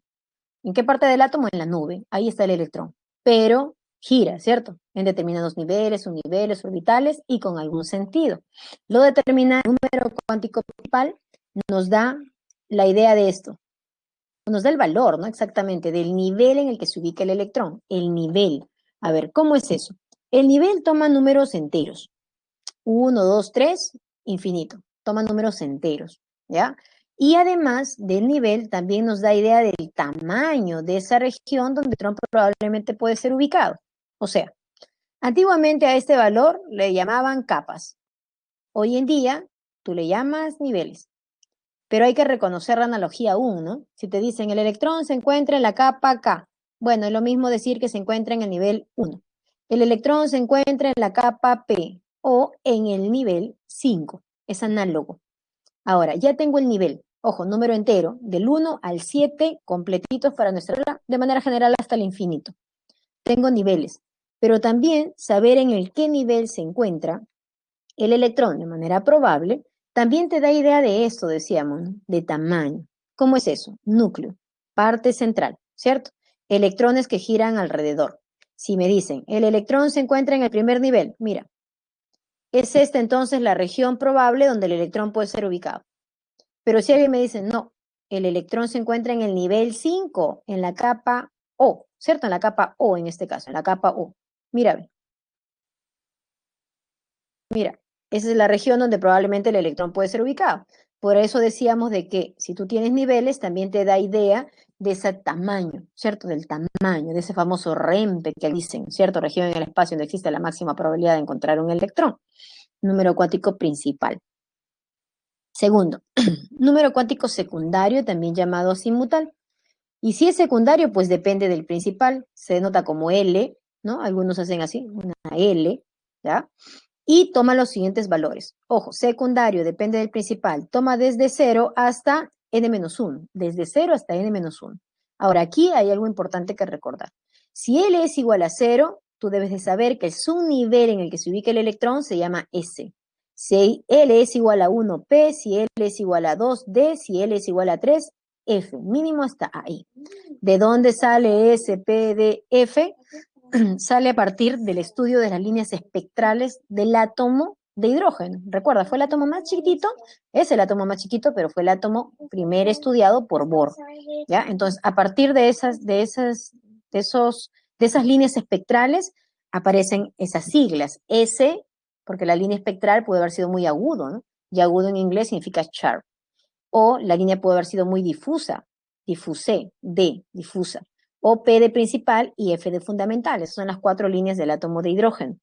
¿En qué parte del átomo? En la nube, ahí está el electrón, pero gira, ¿cierto?, en determinados niveles, subniveles, orbitales y con algún sentido. Lo determina el número cuántico principal, nos da la idea de esto, nos da el valor, ¿no?, exactamente, del nivel en el que se ubica el electrón, el nivel. A ver, ¿cómo es eso? El nivel toma números enteros. 1, 2, 3, infinito. Toma números enteros, ¿ya? Y además del nivel, también nos da idea del tamaño de esa región donde el electrón probablemente puede ser ubicado. O sea, antiguamente a este valor le llamaban capas. Hoy en día, tú le llamas niveles. Pero hay que reconocer la analogía aún, ¿no? Si te dicen el electrón se encuentra en la capa K, bueno, es lo mismo decir que se encuentra en el nivel 1. El electrón se encuentra en la capa P o en el nivel 5. Es análogo. Ahora, ya tengo el nivel, ojo, número entero, del 1 al 7 completitos para nuestra regla, de manera general hasta el infinito. Tengo niveles, pero también saber en el qué nivel se encuentra el electrón de manera probable también te da idea de esto, decíamos, ¿no? De tamaño. ¿Cómo es eso? Núcleo, parte central, ¿cierto? Electrones que giran alrededor. Si me dicen, el electrón se encuentra en el primer nivel, mira, es esta entonces la región probable donde el electrón puede ser ubicado. Pero si alguien me dice, no, el electrón se encuentra en el nivel 5, en la capa O, ¿cierto? En la capa O en este caso, en la capa O. Mira, mira, esa es la región donde probablemente el electrón puede ser ubicado. Por eso decíamos de que si tú tienes niveles, también te da idea de ese tamaño, ¿cierto? Del tamaño, de ese famoso REMPE que dicen, ¿cierto? Región en el espacio donde existe la máxima probabilidad de encontrar un electrón. Número cuántico principal. Segundo, número cuántico secundario, también llamado azimutal. Y si es secundario, pues depende del principal. Se denota como L, ¿no? Algunos hacen así, una L, ¿ya? Y toma los siguientes valores. Ojo, secundario depende del principal. Toma desde 0 hasta n-1. Desde 0 hasta n-1. Ahora, aquí hay algo importante que recordar. Si L es igual a 0, tú debes de saber que el subnivel en el que se ubica el electrón se llama S. Si L es igual a 1, P. Si L es igual a 2, D. Si L es igual a 3, F. Mínimo hasta ahí. ¿De dónde sale S, P, D, F? Sale a partir del estudio de las líneas espectrales del átomo de hidrógeno. Recuerda, fue el átomo más chiquitito, es el átomo más chiquito, pero fue el átomo primero estudiado por Bohr. ¿Ya? Entonces, a partir de esas líneas espectrales aparecen esas siglas. S, porque la línea espectral puede haber sido muy agudo, ¿no? Y agudo en inglés significa sharp. O la línea puede haber sido muy difusa, difusé, D, difusa. O P de principal y F de fundamental. Esas son las 4 líneas del átomo de hidrógeno.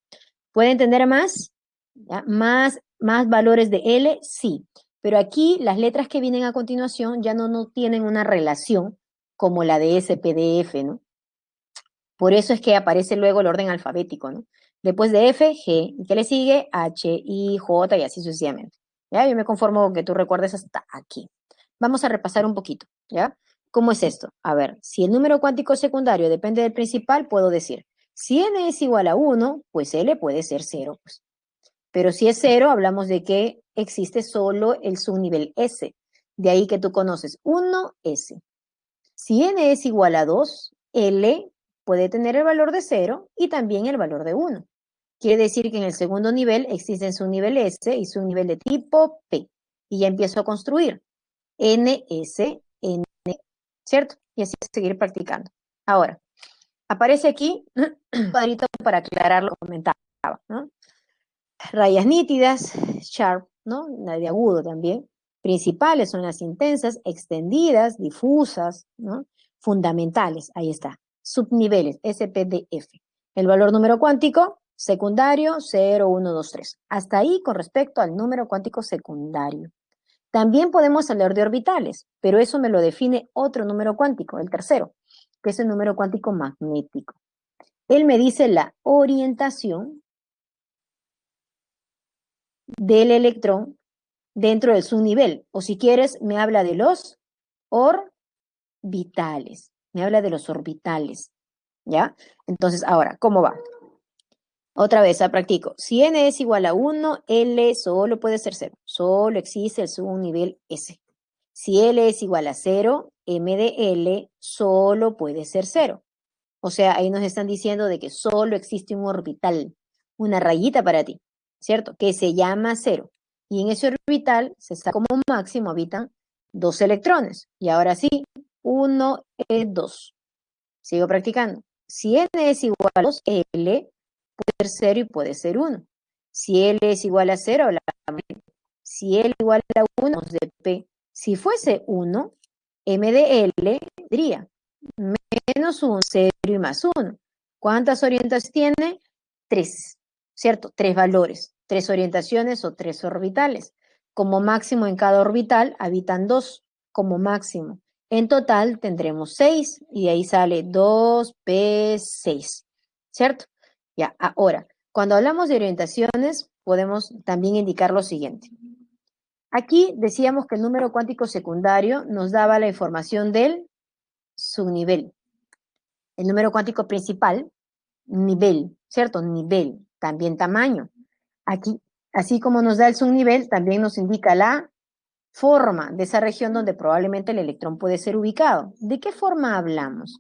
¿Pueden tener más? ¿Ya? ¿Más valores de L? Sí. Pero aquí las letras que vienen a continuación ya no tienen una relación como la de S, P, D, F, ¿no? Por eso es que aparece luego el orden alfabético, ¿no? Después de F, G. ¿Y qué le sigue? H, I, J y así sucesivamente. ¿Ya? Yo me conformo con que tú recuerdes hasta aquí. Vamos a repasar un poquito, ¿ya? ¿Cómo es esto? A ver, si el número cuántico secundario depende del principal, puedo decir, si n es igual a 1, pues L puede ser 0. Pues. Pero si es 0, hablamos de que existe solo el subnivel S. De ahí que tú conoces 1S. Si n es igual a 2, L puede tener el valor de 0 y también el valor de 1. Quiere decir que en el segundo nivel existen subnivel S y subnivel de tipo P. Y ya empiezo a construir. NS, N, ¿cierto? Y así seguir practicando. Ahora, aparece aquí un cuadrito para aclarar lo que comentaba, ¿no? Rayas nítidas, sharp, ¿no? La de agudo también. Principales son las intensas, extendidas, difusas, ¿no? Fundamentales, ahí está. Subniveles, SPDF. El valor número cuántico, secundario, 0, 1, 2, 3. Hasta ahí con respecto al número cuántico secundario. También podemos hablar de orbitales, pero eso me lo define otro número cuántico, el tercero, que es el número cuántico magnético. Él me dice la orientación del electrón dentro del subnivel, o si quieres, me habla de los orbitales, me habla de los orbitales, ¿ya? Entonces, ahora, ¿cómo va? Otra vez, practico. Si n es igual a 1, L solo puede ser 0, solo existe el subnivel S. Si L es igual a 0, M de L solo puede ser 0. O sea, ahí nos están diciendo de que solo existe un orbital, una rayita para ti, ¿cierto? Que se llama 0. Y en ese orbital se sabe como máximo habitan 2 electrones. Y ahora sí, 1 es 2. Sigo practicando. si n es igual a 2, L puede ser 0 y puede ser 1. Si L es igual a 0, hablamos de P. Si L es igual a 1, hablamos de P. Si fuese 1, M de L tendría menos 1, 0 y más 1. ¿Cuántas orientaciones tiene? 3, ¿cierto? 3 valores, 3 orientaciones o 3 orbitales. Como máximo en cada orbital habitan 2, como máximo. En total tendremos 6 y de ahí sale 2p6, ¿cierto? Ya, ahora, cuando hablamos de orientaciones, podemos también indicar lo siguiente. Aquí decíamos que el número cuántico secundario nos daba la información del subnivel. El número cuántico principal, nivel, ¿cierto? Nivel, también tamaño. Aquí, así como nos da el subnivel, también nos indica la forma de esa región donde probablemente el electrón puede ser ubicado. ¿De qué forma hablamos?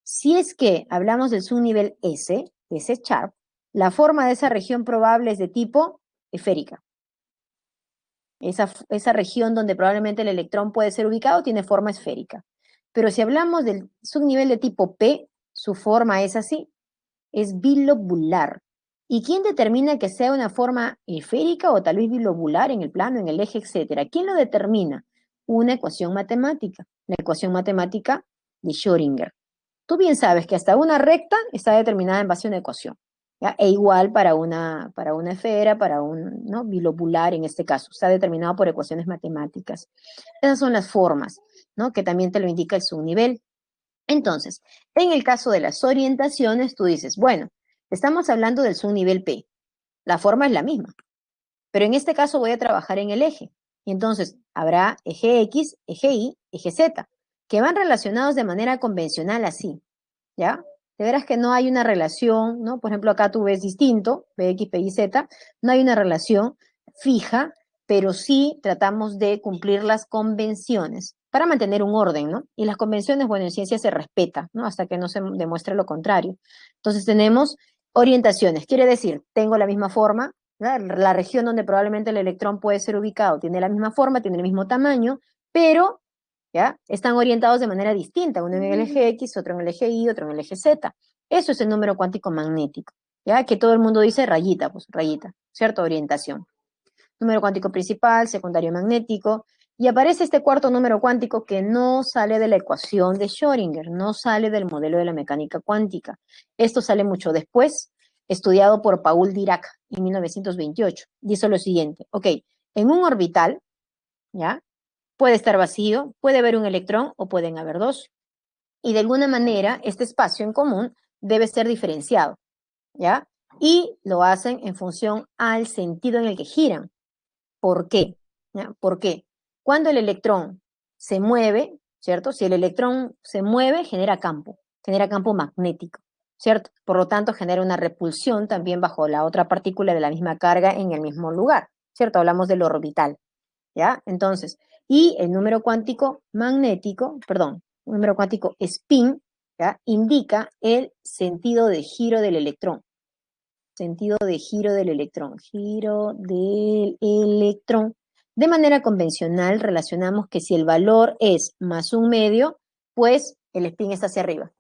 Si es que hablamos del subnivel S, S sharp, la forma de esa región probable es de tipo esférica. Esa región donde probablemente el electrón puede ser ubicado tiene forma esférica. Pero si hablamos del subnivel de tipo P, su forma es así, es bilobular. ¿Y quién determina que sea una forma esférica o tal vez bilobular en el plano, en el eje, etcétera? ¿Quién lo determina? Una ecuación matemática, la ecuación matemática de Schrödinger. Tú bien sabes que hasta una recta está determinada en base a una ecuación, ¿ya? E igual para una esfera, para un, ¿no?, bilobular en este caso, está determinado por ecuaciones matemáticas. Esas son las formas, ¿no?, que también te lo indica el subnivel. Entonces, en el caso de las orientaciones, tú dices, bueno, estamos hablando del subnivel P, la forma es la misma, pero en este caso voy a trabajar en el eje. Y entonces habrá eje X, eje Y, eje Z, que van relacionados de manera convencional así, ¿ya? De veras que no hay una relación, ¿no? Por ejemplo, acá tú ves distinto, Px, y Z, no hay una relación fija, pero sí tratamos de cumplir las convenciones para mantener un orden, ¿no? Y las convenciones, bueno, en ciencia se respeta, ¿no? Hasta que no se demuestre lo contrario. Entonces tenemos orientaciones, quiere decir, tengo la misma forma, ¿no? La región donde probablemente el electrón puede ser ubicado tiene la misma forma, tiene el mismo tamaño, pero ¿ya? Están orientados de manera distinta, uno en el eje X, otro en el eje Y, otro en el eje Z. Eso es el número cuántico magnético, ¿ya? Que todo el mundo dice rayita, pues rayita, ¿cierto? Orientación. Número cuántico principal, secundario magnético, y aparece este cuarto número cuántico que no sale de la ecuación de Schrödinger, no sale del modelo de la mecánica cuántica. Esto sale mucho después, estudiado por Paul Dirac en 1928. Dice lo siguiente, ok, en un orbital, ¿ya? Puede estar vacío, puede haber un electrón o pueden haber dos. Y de alguna manera, este espacio en común debe ser diferenciado, ¿ya? Y lo hacen en función al sentido en el que giran. ¿Por qué? ¿Ya? ¿Por qué? Cuando el electrón se mueve, ¿cierto? Si el electrón se mueve, genera campo magnético, ¿cierto? Por lo tanto, genera una repulsión también bajo la otra partícula de la misma carga en el mismo lugar, ¿cierto? Hablamos del orbital. ¿Ya? Entonces, y el número cuántico magnético, perdón, el número cuántico spin, ¿ya? Indica el sentido de giro del electrón. Sentido de giro del electrón. Giro del electrón. De manera convencional relacionamos que si el valor es más un medio, pues el spin está hacia arriba.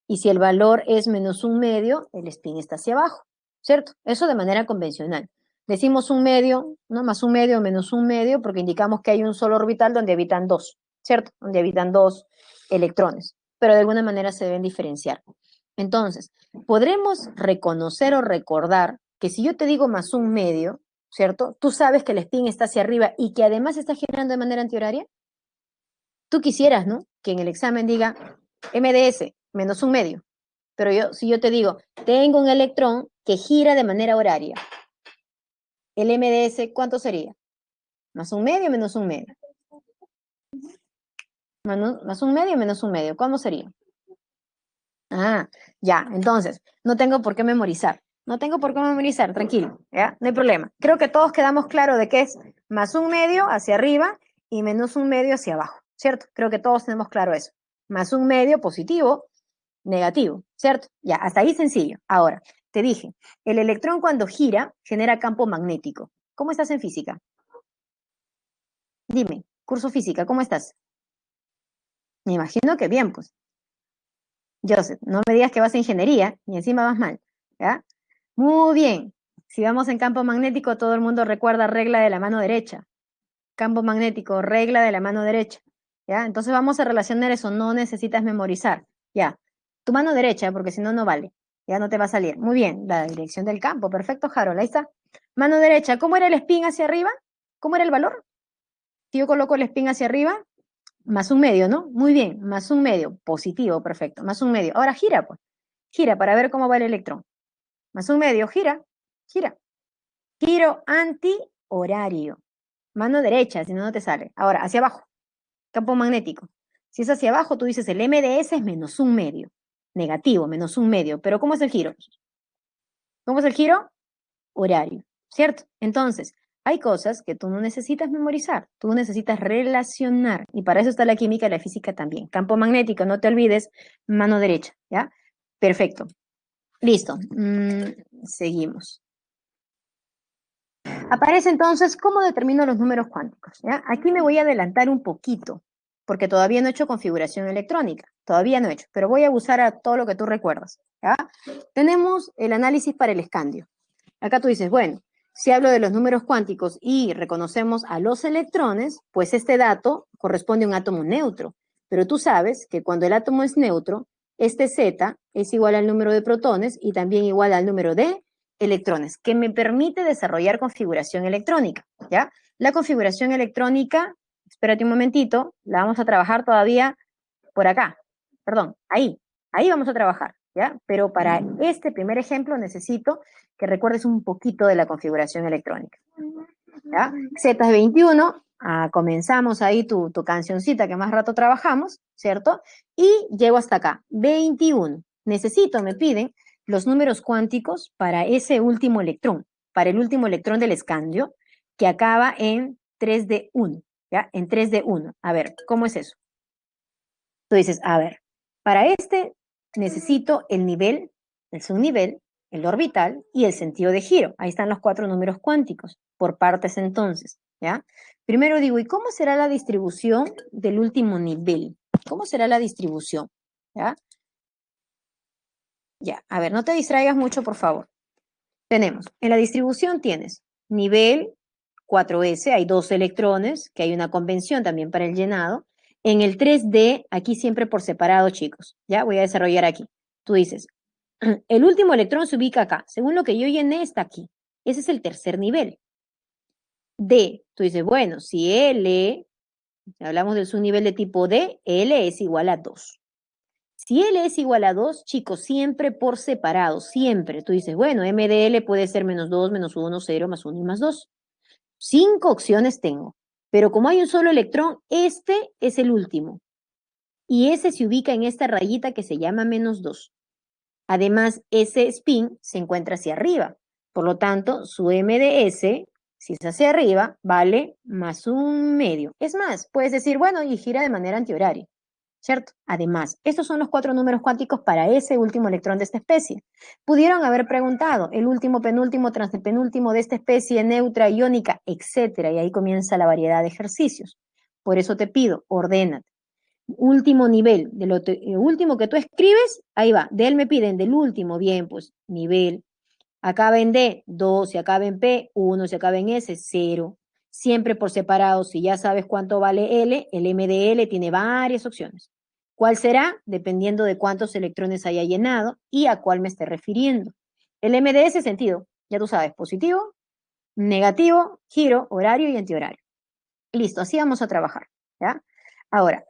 Y si el valor es menos un medio, el spin está hacia abajo, ¿cierto? Eso de manera convencional. Decimos un medio, ¿no? Más un medio, menos un medio, porque indicamos que hay un solo orbital donde habitan dos, ¿cierto? Donde habitan dos electrones, pero de alguna manera se deben diferenciar. Entonces, podremos reconocer o recordar que si yo te digo más un medio, ¿cierto? Tú sabes que el spin está hacia arriba y que además está girando de manera antihoraria. Tú quisieras, ¿no? Que en el examen diga MDS, menos un medio. Pero si yo te digo, tengo un electrón que gira de manera horaria, el MDS, ¿cuánto sería? Más un medio, menos un medio. Más un medio, menos un medio. ¿Cómo sería? Ah, ya, entonces, no tengo por qué memorizar. No tengo por qué memorizar, tranquilo, ¿ya? No hay problema. Creo que todos quedamos claros de que es más un medio hacia arriba y menos un medio hacia abajo, ¿cierto? Creo que todos tenemos claro eso. Más un medio positivo, negativo, ¿cierto? Ya, hasta ahí sencillo. Ahora, te dije, el electrón cuando gira genera campo magnético. ¿Cómo estás en física? Dime, curso física, ¿cómo estás? Me imagino que bien, pues. Joseph, no me digas que vas a ingeniería y encima vas mal, ¿ya? Muy bien. Si vamos en campo magnético, todo el mundo recuerda regla de la mano derecha. Campo magnético, regla de la mano derecha, ¿ya? Entonces vamos a relacionar eso, no necesitas memorizar, ¿ya? Tu mano derecha, porque si no, no vale, ya no te va a salir. Muy bien, la dirección del campo, perfecto, Harold, ahí está. Mano derecha, ¿cómo era el spin hacia arriba? ¿Cómo era el valor? Si yo coloco el spin hacia arriba, más un medio, ¿no? Muy bien, más un medio, positivo, perfecto, más un medio. Ahora gira, pues, gira para ver cómo va el electrón. Más un medio, gira, gira. Giro antihorario. Mano derecha, si no, no te sale. Ahora, hacia abajo, campo magnético. Si es hacia abajo, tú dices el MDS es menos un medio. Negativo, menos un medio. Pero ¿cómo es el giro? ¿Cómo es el giro? Horario, ¿cierto? Entonces, hay cosas que tú no necesitas memorizar, tú necesitas relacionar. Y para eso está la química y la física también. Campo magnético, no te olvides, mano derecha, ¿ya? Perfecto. Listo. Seguimos. Aparece entonces cómo determino los números cuánticos. ¿Ya? Aquí me voy a adelantar un poquito, porque todavía no he hecho configuración electrónica. Todavía no he hecho, pero voy a abusar a todo lo que tú recuerdas. ¿Ya? Tenemos el análisis para el escandio. Acá tú dices, bueno, si hablo de los números cuánticos y reconocemos a los electrones, pues este dato corresponde a un átomo neutro. Pero tú sabes que cuando el átomo es neutro, este Z es igual al número de protones y también igual al número de electrones, que me permite desarrollar configuración electrónica, ¿ya? La configuración electrónica, espérate un momentito, la vamos a trabajar todavía por acá, perdón, ahí vamos a trabajar, ¿ya? Pero para este primer ejemplo necesito que recuerdes un poquito de la configuración electrónica, ¿ya? Z es 21, comenzamos ahí tu cancioncita que más rato trabajamos, ¿cierto? Y llego hasta acá, 21. Necesito, me piden, los números cuánticos para ese último electrón, para el último electrón del escandio, que acaba en 3D1, ¿ya? En 3D1. A ver, ¿cómo es eso? Tú dices, a ver, para este necesito el nivel, el subnivel, el orbital y el sentido de giro. Ahí están los 4 números cuánticos, por partes entonces, ¿ya? Primero digo, ¿y cómo será la distribución del último nivel? ¿Cómo será la distribución? ¿Ya? Ya, a ver, no te distraigas mucho, por favor. Tenemos, en la distribución tienes nivel 4S, hay 2 electrones, que hay una convención también para el llenado. En el 3D, aquí siempre por separado, chicos. Ya voy a desarrollar aquí. Tú dices, el último electrón se ubica acá. Según lo que yo llené, está aquí. Ese es el tercer nivel. D, tú dices, bueno, si L, hablamos del subnivel de tipo D, L es igual a 2. Si L es igual a 2, chicos, siempre por separado, siempre. Tú dices, bueno, M de L puede ser menos 2, menos 1, 0, más 1 y más 2. 5 opciones tengo, pero como hay un solo electrón, este es el último. Y ese se ubica en esta rayita que se llama menos 2. Además, ese spin se encuentra hacia arriba. Por lo tanto, su M de S, si es hacia arriba, vale más un medio. Es más, puedes decir, bueno, y gira de manera antihoraria. ¿Cierto? Además, estos son los 4 números cuánticos para ese último electrón de esta especie. Pudieron haber preguntado el último, penúltimo, transpenúltimo de esta especie, neutra, iónica, etcétera, y ahí comienza la variedad de ejercicios. Por eso te pido, ordénate. Último nivel, de lo último que tú escribes, ahí va. De él me piden del último, bien, pues nivel. Acaba en D, 2, si acaba en P, 1, si acaba en S, 0. Siempre por separado, si ya sabes cuánto vale L, el M de L tiene varias opciones. ¿Cuál será? Dependiendo de cuántos electrones haya llenado y a cuál me esté refiriendo. El M de S sentido, ya tú sabes, positivo, negativo, giro, horario y antihorario. Listo, así vamos a trabajar, ¿ya? Ahora,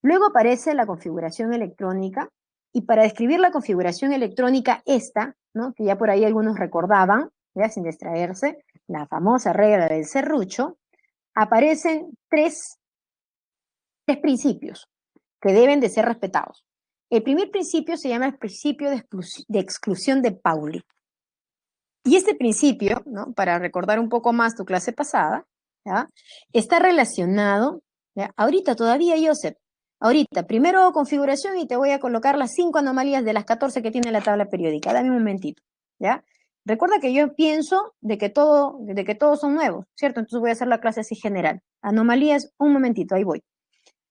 luego aparece la configuración electrónica y para describir la configuración electrónica esta, ¿no? Que ya por ahí algunos recordaban, ya sin distraerse, la famosa regla del serrucho, aparecen tres principios que deben de ser respetados. El primer principio se llama el principio de exclusión de Pauli. Y este principio, ¿no? Para recordar un poco más tu clase pasada, ¿ya? Está relacionado, ¿ya? Ahorita todavía, Joseph, ahorita, primero configuración y te voy a colocar las 5 anomalías de las 14 que tiene la tabla periódica. Dame un momentito, ¿ya? Recuerda que yo pienso de que todos son nuevos, ¿cierto? Entonces voy a hacer la clase así general. Anomalías, un momentito, ahí voy.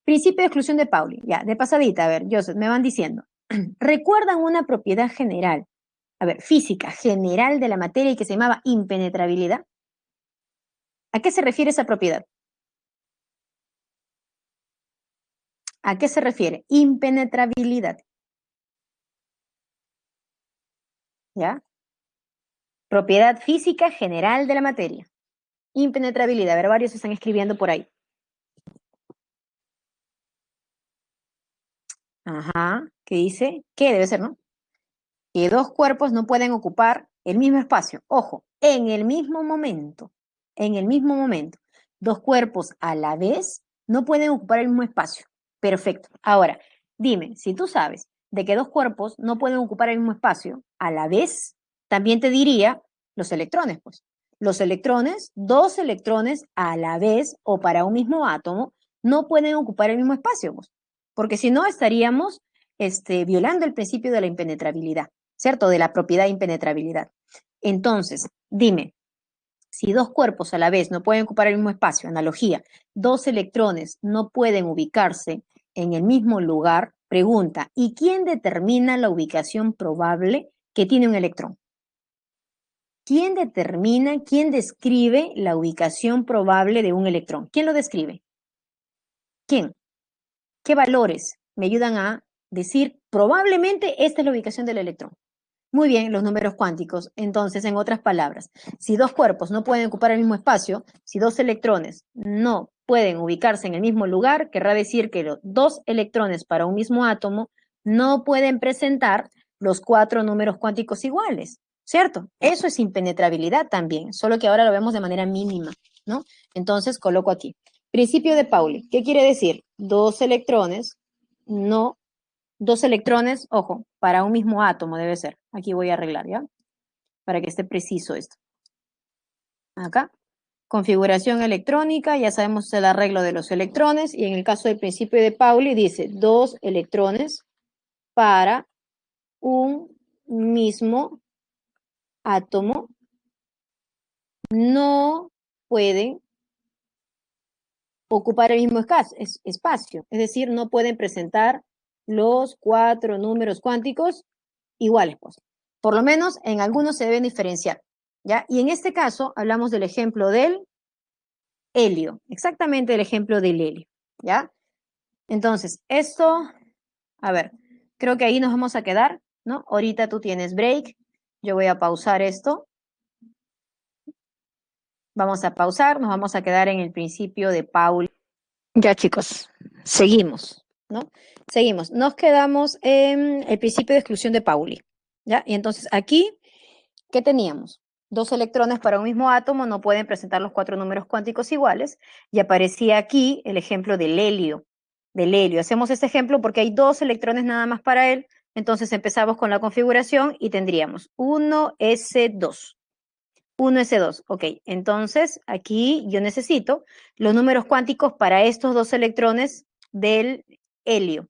Principio de exclusión de Pauli. Ya, de pasadita, a ver, Joseph, me van diciendo. ¿Recuerdan una propiedad general? A ver, física general de la materia y que se llamaba impenetrabilidad. ¿A qué se refiere esa propiedad? ¿A qué se refiere? Impenetrabilidad. ¿Ya? Propiedad física general de la materia. Impenetrabilidad. A ver, varios están escribiendo por ahí. Ajá. ¿Qué dice? ¿Qué debe ser, no? Que dos cuerpos no pueden ocupar el mismo espacio. Ojo, en el mismo momento. En el mismo momento. Dos cuerpos a la vez no pueden ocupar el mismo espacio. Perfecto. Ahora, dime, si tú sabes de que dos cuerpos no pueden ocupar el mismo espacio a la vez, también te diría los electrones, pues. Los electrones, dos electrones a la vez o para un mismo átomo, no pueden ocupar el mismo espacio, pues, porque si no estaríamos violando el principio de la impenetrabilidad, ¿cierto? De la propiedad de impenetrabilidad. Entonces, dime, si dos cuerpos a la vez no pueden ocupar el mismo espacio, analogía, dos electrones no pueden ubicarse en el mismo lugar, pregunta, ¿y quién determina la ubicación probable que tiene un electrón? ¿Quién determina, quién describe la ubicación probable de un electrón? ¿Quién lo describe? ¿Quién? ¿Qué valores me ayudan a decir probablemente esta es la ubicación del electrón? Muy bien, los números cuánticos. Entonces, en otras palabras, si dos cuerpos no pueden ocupar el mismo espacio, si dos electrones no pueden ubicarse en el mismo lugar, querrá decir que los dos electrones para un mismo átomo no pueden presentar los cuatro números cuánticos iguales, ¿cierto? Eso es impenetrabilidad también, solo que ahora lo vemos de manera mínima, ¿no? Entonces, coloco aquí. Principio de Pauli. ¿Qué quiere decir? Dos electrones, ojo, para un mismo átomo debe ser. Aquí voy a arreglar, ¿ya? Para que esté preciso esto. Acá. Configuración electrónica, ya sabemos el arreglo de los electrones, y en el caso del principio de Pauli dice dos electrones para un mismo átomo no pueden ocupar el mismo espacio, es decir, no pueden presentar los cuatro números cuánticos iguales, pues. Por lo menos en algunos se deben diferenciar, ¿ya? Y en este caso hablamos del ejemplo del helio, exactamente el ejemplo del helio, ¿ya? Entonces, esto, a ver, creo que ahí nos vamos a quedar, ¿no? Ahorita tú tienes break, yo voy a pausar esto. Vamos a pausar, nos vamos a quedar en el principio de Pauli. Ya, chicos, seguimos, ¿no? Seguimos. Nos quedamos en el principio de exclusión de Pauli, ¿ya? Y entonces aquí, ¿qué teníamos? Dos electrones para un mismo átomo no pueden presentar los cuatro números cuánticos iguales, y aparecía aquí el ejemplo del helio, Hacemos este ejemplo porque hay dos electrones nada más para él, entonces empezamos con la configuración y tendríamos 1s2. 1s2, ok. Entonces, aquí yo necesito los números cuánticos para estos dos electrones del helio.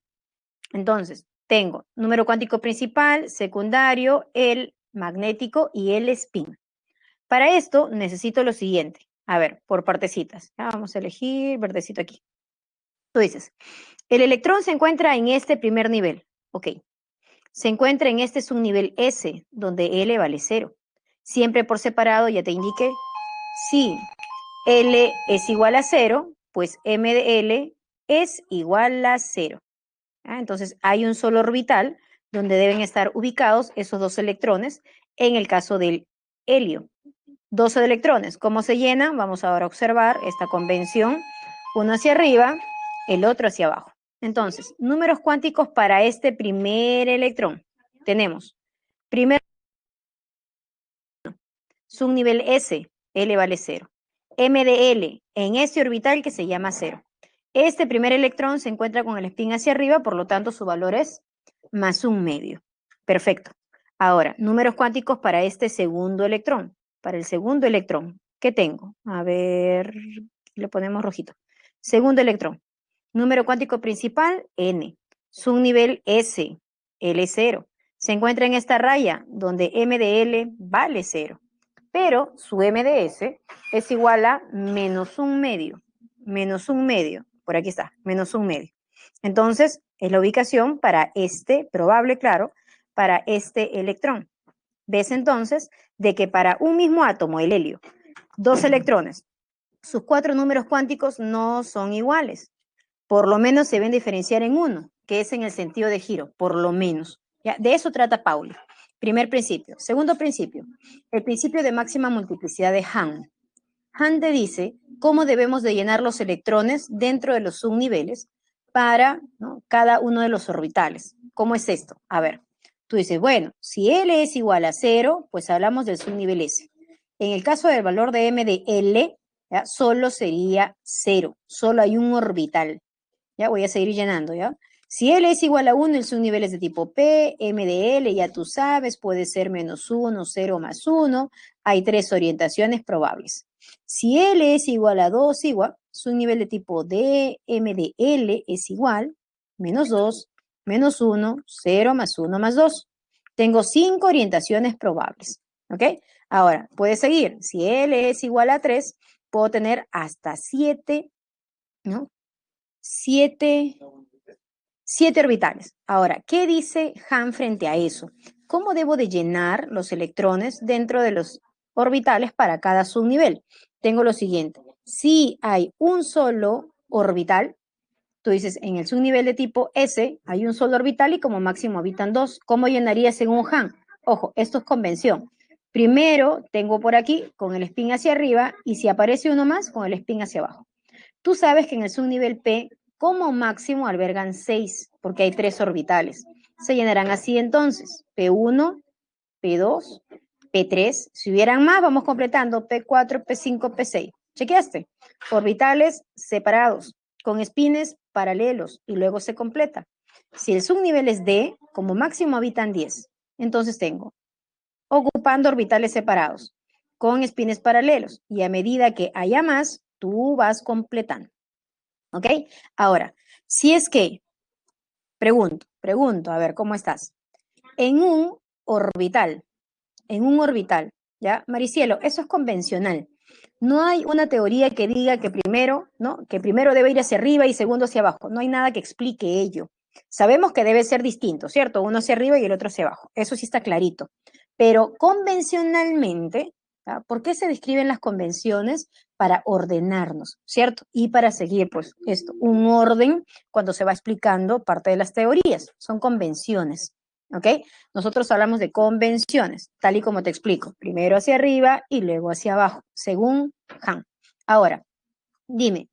Entonces, tengo número cuántico principal, secundario, el magnético y el spin. Para esto necesito lo siguiente. A ver, por partecitas. Ya vamos a elegir verdecito aquí. Tú dices, el electrón se encuentra en este primer nivel. Ok. Se encuentra en este subnivel S, donde L vale 0. Siempre por separado, ya te indiqué, si L es igual a 0, pues M de L es igual a 0. Entonces, hay un solo orbital donde deben estar ubicados esos dos electrones, en el caso del helio. 12 electrones. ¿Cómo se llenan? Vamos ahora a observar esta convención. Uno hacia arriba, el otro hacia abajo. Entonces, números cuánticos para este primer electrón. Tenemos, primer subnivel S, L vale 0. M de L, en este orbital que se llama 0. Este primer electrón se encuentra con el spin hacia arriba, por lo tanto su valor es más un medio. Perfecto. Ahora, números cuánticos para este segundo electrón. Para el segundo electrón, ¿qué tengo? A ver, le ponemos rojito. Segundo electrón. Número cuántico principal, N. Subnivel S, L0. Se encuentra en esta raya, donde M de L vale 0. Pero su M de S es igual a menos un medio. Menos un medio. por aquí está, menos un medio. Entonces, es la ubicación para este, probable, claro, para este electrón. ¿Ves entonces de que para un mismo átomo, el helio, 2 electrones, sus 4 números cuánticos no son iguales? Por lo menos se deben diferenciar en uno, que es en el sentido de giro, por lo menos. ¿Ya? De eso trata Pauli. Primer principio. Segundo principio, el principio de máxima multiplicidad de Hahn. Hahn te dice cómo debemos de llenar los electrones dentro de los subniveles para, ¿no?, cada uno de los orbitales. ¿Cómo es esto? A ver, tú dices, bueno, si L es igual a 0, pues hablamos del subnivel S. En el caso del valor de M de L, ¿ya?, solo sería 0, solo hay un orbital. Ya voy a seguir llenando, ¿ya? Si L es igual a 1, el subnivel es de tipo P, M de L, ya tú sabes, puede ser menos 1, 0 más 1. Hay 3 orientaciones probables. Si L es igual a 2, igual, subnivel de tipo D, M de L es igual, menos 2, menos 1, 0 más 1 más 2. Tengo 5 orientaciones probables, ¿ok? Ahora, puedes seguir. Si L es igual a 3, puedo tener hasta 7, ¿no? 7 orbitales. Ahora, ¿qué dice Hahn frente a eso? ¿Cómo debo de llenar los electrones dentro de los orbitales para cada subnivel? Tengo lo siguiente. Si hay un solo orbital, tú dices, en el subnivel de tipo S hay un solo orbital y como máximo habitan 2. ¿Cómo llenaría según Hahn? Ojo, esto es convención. Primero tengo por aquí con el spin hacia arriba y si aparece uno más, con el spin hacia abajo. Tú sabes que en el subnivel P, como máximo albergan 6, porque hay 3 orbitales. Se llenarán así entonces, P1, P2, P3. Si hubieran más, vamos completando P4, P5, P6. ¿Chequeaste? Orbitales separados, con espines paralelos, y luego se completa. Si el subnivel es D, como máximo habitan 10. Entonces tengo, ocupando orbitales separados, con espines paralelos, y a medida que haya más, tú vas completando. ¿Ok? Ahora, si es que, pregunto, a ver, ¿cómo estás? En un orbital, ¿ya? Maricielo, eso es convencional. No hay una teoría que diga que primero, ¿no?, que primero debe ir hacia arriba y segundo hacia abajo. No hay nada que explique ello. Sabemos que debe ser distinto, ¿cierto? Uno hacia arriba y el otro hacia abajo. Eso sí está clarito. Pero convencionalmente, ¿ya?, ¿por qué se describen las convenciones? Para ordenarnos, ¿cierto? Y para seguir, pues, esto, un orden cuando se va explicando parte de las teorías. Son convenciones, ¿ok? Nosotros hablamos de convenciones, tal y como te explico. Primero hacia arriba y luego hacia abajo, según Hahn. Ahora, dime,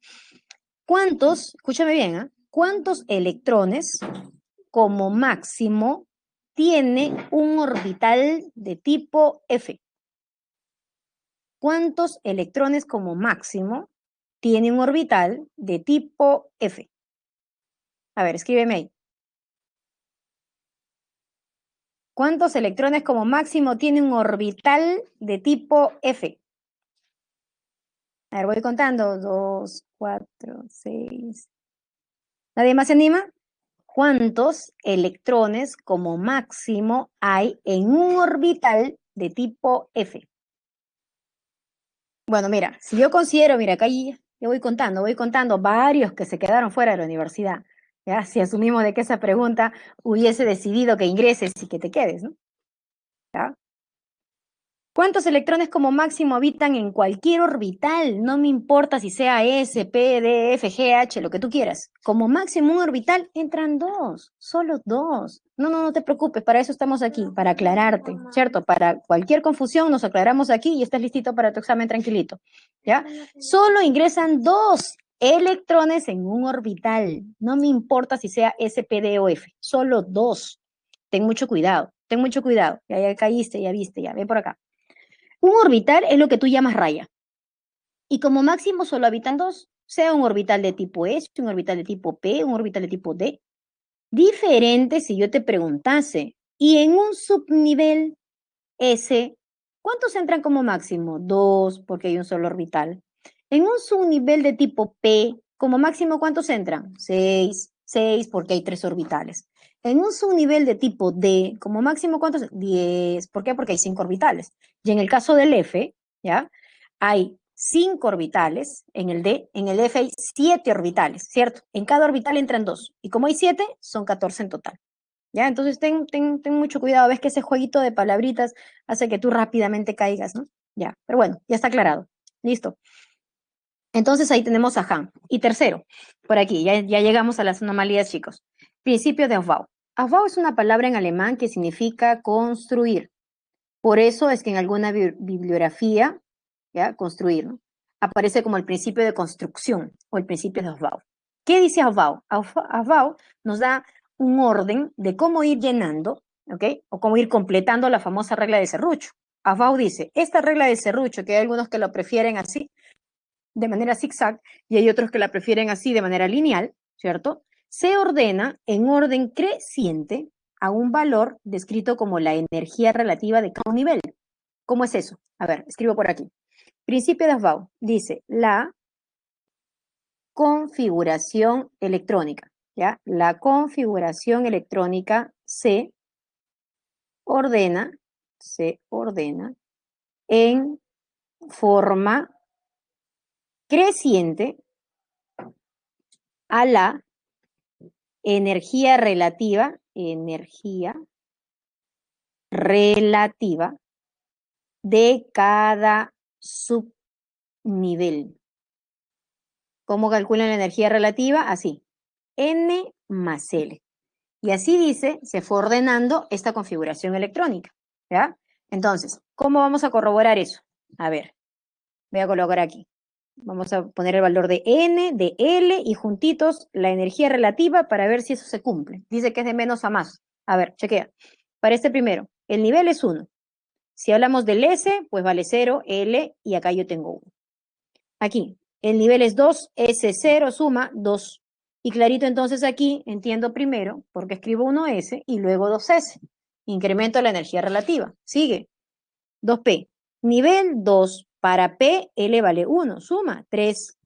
escúchame bien, ¿eh?, ¿cuántos electrones como máximo tiene un orbital de tipo F? ¿Cuántos electrones como máximo tiene un orbital de tipo F? A ver, escríbeme ahí. ¿Cuántos electrones como máximo tiene un orbital de tipo F? A ver, voy contando. 2, 4, 6. ¿Nadie más se anima? ¿Cuántos electrones como máximo hay en un orbital de tipo F? Bueno, mira, si yo considero, mira, acá yo voy contando varios que se quedaron fuera de la universidad. ¿Ya? Si asumimos de que esa pregunta hubiese decidido que ingreses y que te quedes, ¿no? ¿Ya? ¿Cuántos electrones como máximo habitan en cualquier orbital? No me importa si sea S, P, D, F, G, H, lo que tú quieras. Como máximo un orbital entran 2, solo 2. No te preocupes, para eso estamos aquí, para aclararte, ¿cierto? Para cualquier confusión nos aclaramos aquí y estás listito para tu examen tranquilito, ¿ya? Solo ingresan 2 electrones en un orbital. No me importa si sea S, P, D o F, solo 2. Ten mucho cuidado, ten mucho cuidado. Ya caíste, ya viste, ya, ven por acá. Un orbital es lo que tú llamas raya. Y como máximo solo habitan 2, sea un orbital de tipo S, un orbital de tipo P, un orbital de tipo D. Diferente si yo te preguntase, y en un subnivel S, ¿cuántos entran como máximo? 2, porque hay un solo orbital. En un subnivel de tipo P, como máximo, ¿cuántos entran? 6, porque hay 3 orbitales. En un subnivel de tipo D, como máximo, ¿cuántos? 10. ¿Por qué? Porque hay 5 orbitales. Y en el caso del F, ¿ya?, hay 5 orbitales, en el F hay 7 orbitales, ¿cierto? En cada orbital entran 2, y como hay 7, son 14 en total. ¿Ya? Entonces ten mucho cuidado, ves que ese jueguito de palabritas hace que tú rápidamente caigas, ¿no? Ya, pero bueno, ya está aclarado. Listo. Entonces ahí tenemos a Han. Y tercero, por aquí, ya llegamos a las anomalías, chicos. Principio de Aufbau. Aufbau es una palabra en alemán que significa construir. Por eso es que en alguna bibliografía, ¿ya? Construir, ¿no? Aparece como el principio de construcción o el principio de Aufbau. ¿Qué dice Aufbau? Aufbau nos da un orden de cómo ir llenando, ¿ok? O cómo ir completando la famosa regla de serrucho. Aufbau dice, esta regla de serrucho, que hay algunos que lo prefieren así, de manera zigzag, y hay otros que la prefieren así, de manera lineal, ¿cierto? Se ordena en orden creciente a un valor descrito como la energía relativa de cada nivel. ¿Cómo es eso? A ver, escribo por aquí. Principio de Aufbau dice la configuración electrónica, ¿ya? La configuración electrónica se ordena en forma creciente a la energía relativa de cada subnivel. ¿Cómo calculan la energía relativa? Así, N más L. Y así dice, se fue ordenando esta configuración electrónica, ¿ya? Entonces, ¿cómo vamos a corroborar eso? A ver, voy a colocar aquí. Vamos a poner el valor de N, de L y juntitos la energía relativa para ver si eso se cumple. Dice que es de menos a más. A ver, chequea. Para este primero, el nivel es 1. Si hablamos del S, pues vale 0, L, y acá yo tengo 1. Aquí, el nivel es 2, S0 suma 2. Y clarito entonces aquí entiendo primero, porque escribo 1S y luego 2S. Incremento la energía relativa. Sigue. 2P. Nivel 2 para P, L vale 1. Suma 3.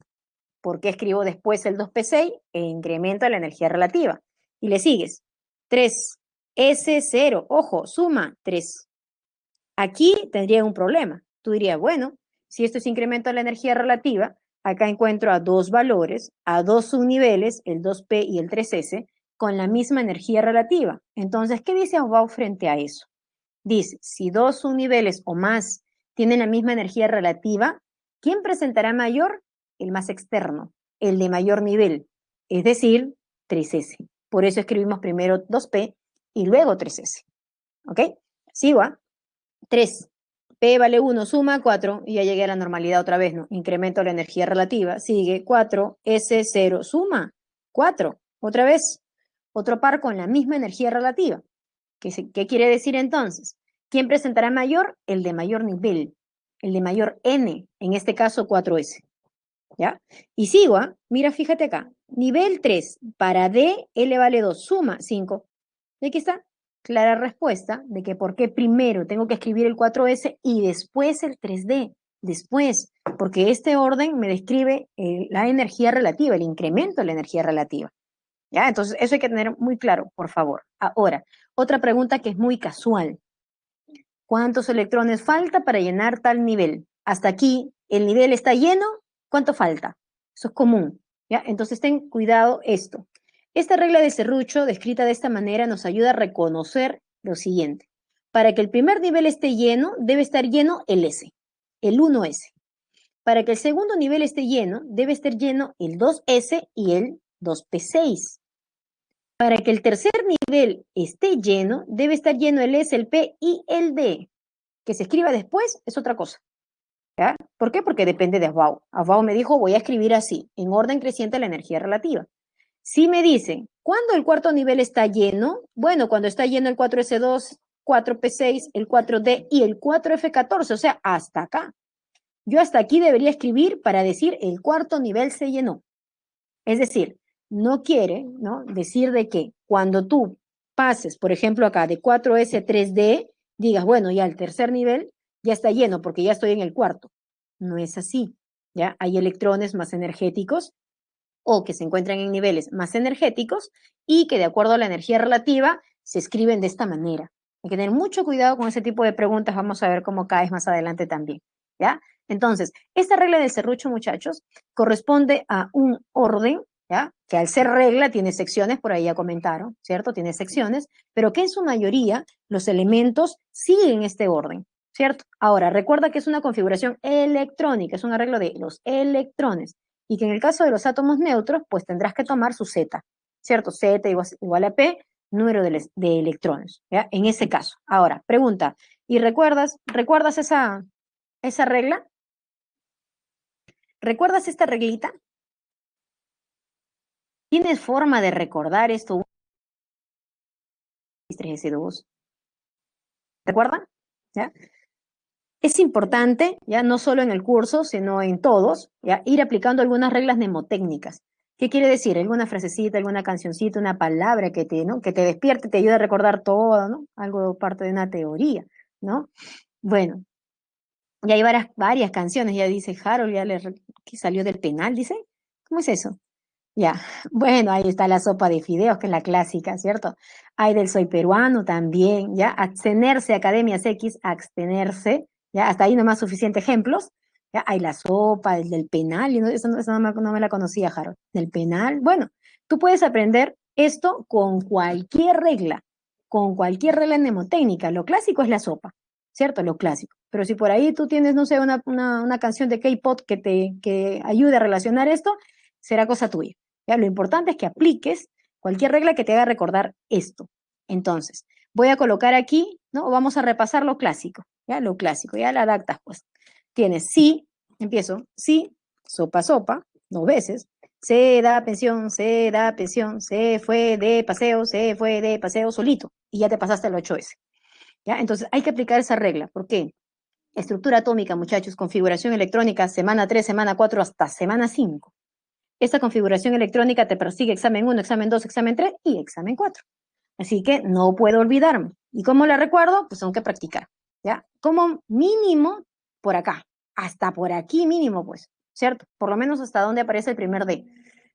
¿Por qué escribo después el 2P6? E incremento la energía relativa. Y le sigues. 3. S0. Ojo, suma 3. Aquí tendría un problema. Tú dirías, bueno, si esto es incremento de la energía relativa, acá encuentro a dos valores, a dos subniveles, el 2P y el 3S, con la misma energía relativa. Entonces, ¿qué dice Aufbau frente a eso? Dice, si dos subniveles o más tienen la misma energía relativa, ¿quién presentará mayor? El más externo, el de mayor nivel, es decir, 3S. Por eso escribimos primero 2P y luego 3S. ¿Ok? Sigo, ¿ah? 3. P vale 1, suma 4, y ya llegué a la normalidad otra vez, ¿no? Incremento la energía relativa, sigue 4, S0, suma 4, otra vez, otro par con la misma energía relativa. ¿Qué quiere decir entonces? ¿Quién presentará mayor? El de mayor nivel, el de mayor N, en este caso 4S, ¿ya? Y sigo, ¿ah? Mira, fíjate acá, nivel 3, para D, L vale 2, suma 5, y aquí está, clara respuesta de que por qué primero tengo que escribir el 4S y después el 3D, después, porque este orden me describe la energía relativa, el incremento de la energía relativa. ¿Ya? Entonces, eso hay que tener muy claro, por favor. Ahora, otra pregunta que es muy casual. ¿Cuántos electrones falta para llenar tal nivel? Hasta aquí, ¿el nivel está lleno? ¿Cuánto falta? Eso es común, ¿ya? Entonces, ten cuidado esto. Esta regla de serrucho, descrita de esta manera, nos ayuda a reconocer lo siguiente. Para que el primer nivel esté lleno, debe estar lleno el S, el 1S. Para que el segundo nivel esté lleno, debe estar lleno el 2S y el 2P6. Para que el tercer nivel esté lleno, debe estar lleno el S, el P y el D. Que se escriba después es otra cosa. ¿Ya? ¿Por qué? Porque depende de Aufbau. Aufbau me dijo, voy a escribir así, en orden creciente la energía relativa. Si me dicen, ¿cuándo el cuarto nivel está lleno? Bueno, cuando está lleno el 4S2, 4P6, el 4D y el 4F14, o sea, hasta acá. Yo hasta aquí debería escribir para decir el cuarto nivel se llenó. Es decir, no quiere, ¿no?, decir de que cuando tú pases, por ejemplo, acá de 4S a 3D, digas, bueno, ya el tercer nivel ya está lleno porque ya estoy en el cuarto. No es así, ¿ya? Hay electrones más energéticos o que se encuentran en niveles más energéticos y que de acuerdo a la energía relativa se escriben de esta manera. Hay que tener mucho cuidado con ese tipo de preguntas, vamos a ver cómo caes más adelante también, ¿ya? Entonces, esta regla del serrucho, muchachos, corresponde a un orden, ¿ya? Que al ser regla tiene secciones, por ahí ya comentaron, ¿cierto? Tiene secciones, pero que en su mayoría los elementos siguen este orden, ¿cierto? Ahora, recuerda que es una configuración electrónica, es un arreglo de los electrones, y que en el caso de los átomos neutros, pues tendrás que tomar su Z, ¿cierto? Z igual a P, número de electrones, ¿ya? En ese caso. Ahora, pregunta, ¿y recuerdas esa regla? ¿Recuerdas esta reglita? ¿Tienes forma de recordar esto? 3S2. ¿Recuerdan? ¿Ya? Es importante, ya no solo en el curso, sino en todos, ya ir aplicando algunas reglas mnemotécnicas. ¿Qué quiere decir? Alguna frasecita, alguna cancioncita, una palabra que te, ¿no? que te despierte, te ayude a recordar todo, ¿no? Algo parte de una teoría, ¿no? Bueno, ya hay varias canciones, ya dice Harold, que salió del penal, dice. ¿Cómo es eso? Ya, bueno, ahí está la sopa de fideos, que es la clásica, ¿cierto? Hay del soy peruano también, ¿ya? Abstenerse, Academias X, abstenerse, ¿ya? Hasta ahí nomás suficientes ejemplos, ¿ya? Hay la sopa, el del penal, y eso no me la conocía, Harold. Del penal, bueno, tú puedes aprender esto con cualquier regla mnemotécnica. Lo clásico es la sopa, ¿cierto? Lo clásico. Pero si por ahí tú tienes, no sé, una canción de K-pop que ayude a relacionar esto, será cosa tuya. ¿Ya? Lo importante es que apliques cualquier regla que te haga recordar esto. Entonces, voy a colocar aquí, ¿no? Vamos a repasar lo clásico, ¿ya? Lo clásico, ya la adaptas, pues. Tienes sí, empiezo, sí, sopa, sopa, 2 veces. Se da pensión, se da pensión, se fue de paseo solito. Y ya te pasaste el 8S. ¿Ya? Entonces, hay que aplicar esa regla. ¿Por qué? Estructura atómica, muchachos, configuración electrónica, semana 3, semana 4, hasta semana 5. Esta configuración electrónica te persigue examen 1, examen 2, examen 3 y examen 4. Así que no puedo olvidarme. ¿Y cómo la recuerdo? Pues tengo que practicar, ¿ya? Como mínimo por acá, hasta por aquí mínimo, pues, ¿cierto? Por lo menos hasta donde aparece el primer D.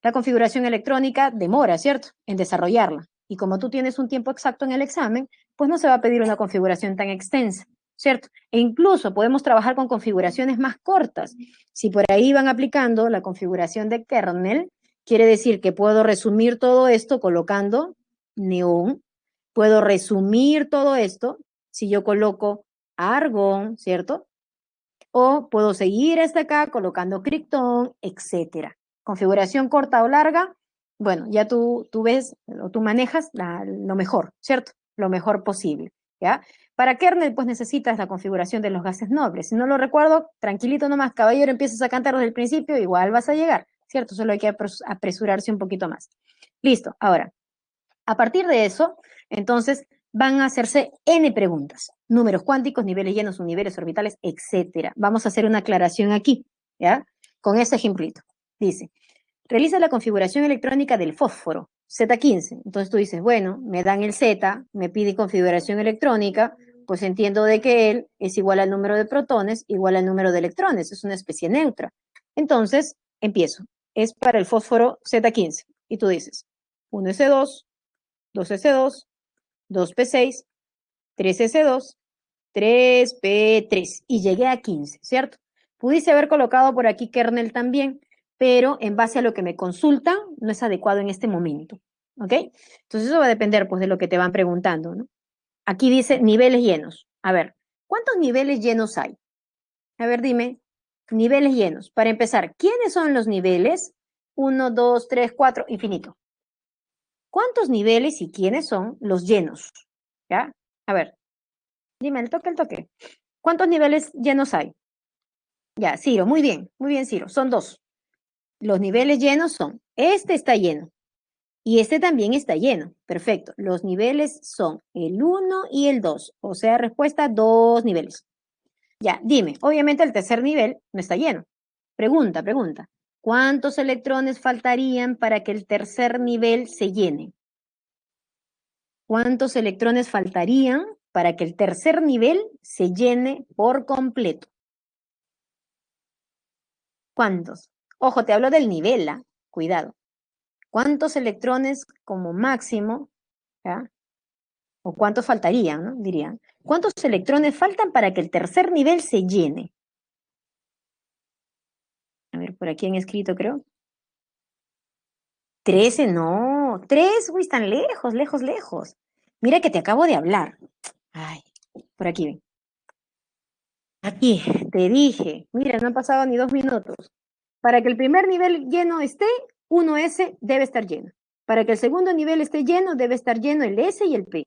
La configuración electrónica demora, ¿cierto? En desarrollarla. Y como tú tienes un tiempo exacto en el examen, pues no se va a pedir una configuración tan extensa, ¿cierto? E incluso podemos trabajar con configuraciones más cortas. Si por ahí van aplicando la configuración de kernel, quiere decir que puedo resumir todo esto colocando neón. Puedo resumir todo esto si yo coloco argón, ¿cierto? O puedo seguir hasta acá colocando criptón, etcétera. Configuración corta o larga, bueno, ya tú ves o tú manejas lo mejor, ¿cierto? Lo mejor posible, ¿ya? Para kernel, pues necesitas la configuración de los gases nobles. Si no lo recuerdo, tranquilito nomás, caballero, empiezas a cantar desde el principio, igual vas a llegar, ¿cierto? Solo hay que apresurarse un poquito más. Listo, ahora, a partir de eso, entonces, van a hacerse N preguntas. Números cuánticos, niveles llenos, univeres orbitales, etcétera. Vamos a hacer una aclaración aquí, ¿ya? Con este ejemplito. Dice, realiza la configuración electrónica del fósforo, Z15. Entonces tú dices, bueno, me dan el Z, me pide configuración electrónica, pues entiendo de que él es igual al número de protones, igual al número de electrones, es una especie neutra. Entonces, empiezo. Es para el fósforo Z15. Y tú dices, 1S2, 2S2, 2P6, 3S2, 3P3 y llegué a 15, ¿cierto? Pudiese haber colocado por aquí kernel también, pero en base a lo que me consultan no es adecuado en este momento, ¿ok? Entonces eso va a depender pues de lo que te van preguntando, ¿no? Aquí dice niveles llenos. A ver, ¿cuántos niveles llenos hay? A ver, dime, niveles llenos. Para empezar, ¿quiénes son los niveles? 1, 2, 3, 4, infinito. ¿Cuántos niveles y quiénes son los llenos? ¿Ya? A ver, dime, el toque, el toque. ¿Cuántos niveles llenos hay? Ya, Ciro, muy bien, Ciro, son 2. Los niveles llenos son, este está lleno y este también está lleno. Perfecto. Los niveles son el 1 y el 2. O sea, respuesta, 2 niveles. Ya, dime, obviamente el tercer nivel no está lleno. Pregunta. ¿Cuántos electrones faltarían para que el tercer nivel se llene? ¿Cuántos electrones faltarían para que el tercer nivel se llene por completo? ¿Cuántos? Ojo, te hablo del nivel, ¿ah? Cuidado. ¿Cuántos electrones como máximo, ¿ya? ¿O cuántos faltarían, no? Dirían. ¿Cuántos electrones faltan para que el tercer nivel se llene? por aquí han escrito, creo. 13, no. 3, uy, están lejos, lejos, lejos. Mira que te acabo de hablar. Ay, por aquí ven. Aquí, te dije. Mira, no han pasado ni 2 minutos. Para que el primer nivel lleno esté, 1S debe estar lleno. Para que el segundo nivel esté lleno, debe estar lleno el S y el P.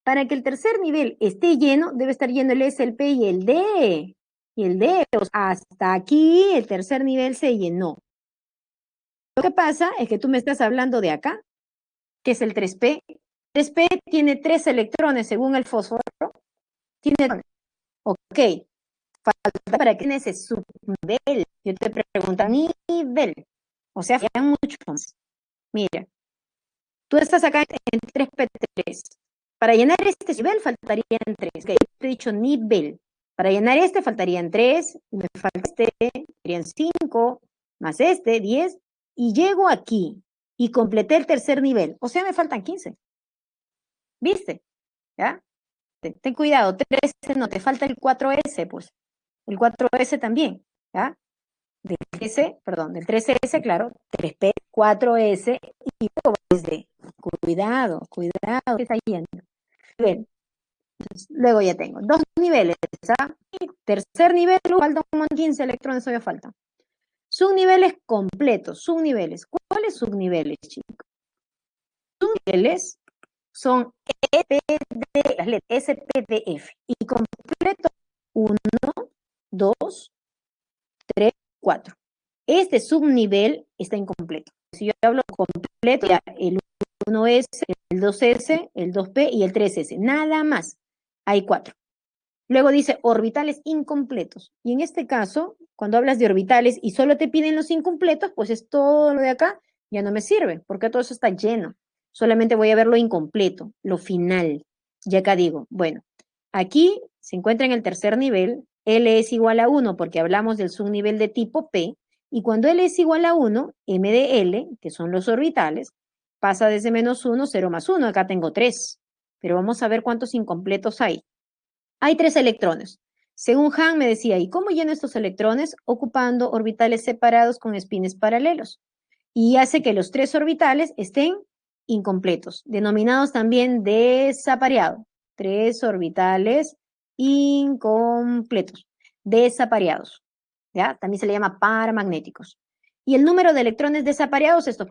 Para que el tercer nivel esté lleno, debe estar lleno el S, el P y el D. Y el D, o sea, hasta aquí el tercer nivel se llenó. Lo que pasa es que tú me estás hablando de acá, que es el 3P. 3P tiene 3 electrones según el fósforo. Tiene, ok, falta para que tiene ese subnivel. Yo te pregunto, nivel. O sea, faltan mucho más. Mira, tú estás acá en 3P3. Para llenar este nivel faltarían 3. Okay, te he dicho nivel. Para llenar este faltarían 3, me falta este, serían 5, más este, 10, y llego aquí y completé el tercer nivel. O sea, me faltan 15. ¿Viste? ¿Ya? Ten cuidado, 3S no, te falta el 4S, pues. El 4S también, ¿ya? Del 13, perdón, del 13S, claro, 3P, 4S, y luego desde, cuidado, cuidado, que está yendo. Bien, luego ya tengo 2 niveles, ¿ah? Y tercer nivel, faltan como 15 electrones, todavía faltan. Subniveles completos, subniveles. ¿Cuáles subniveles, chicos? Subniveles son EPD, las letras SPDF. Y completo 1, 2, 3, 4. Este subnivel está incompleto. Si yo hablo completo, ya el 1S, el 2S, el 2P y el 3S. Nada más. Hay 4. Luego dice orbitales incompletos. Y en este caso, cuando hablas de orbitales y solo te piden los incompletos, pues es todo lo de acá, ya no me sirve, porque todo eso está lleno. Solamente voy a ver lo incompleto, lo final. Y acá digo, bueno, aquí se encuentra en el tercer nivel, L es igual a 1 porque hablamos del subnivel de tipo P, y cuando L es igual a 1, M de L, que son los orbitales, pasa desde menos 1, 0 más 1, acá tengo 3. Pero vamos a ver cuántos incompletos hay. Hay 3 electrones. Según Hahn me decía, ¿y cómo lleno estos electrones? Ocupando orbitales separados con espines paralelos. Y hace que los 3 orbitales estén incompletos, denominados también desapareados. 3 orbitales incompletos, desapareados. ¿Ya? También se le llama paramagnéticos. Y el número de electrones desapareados, estos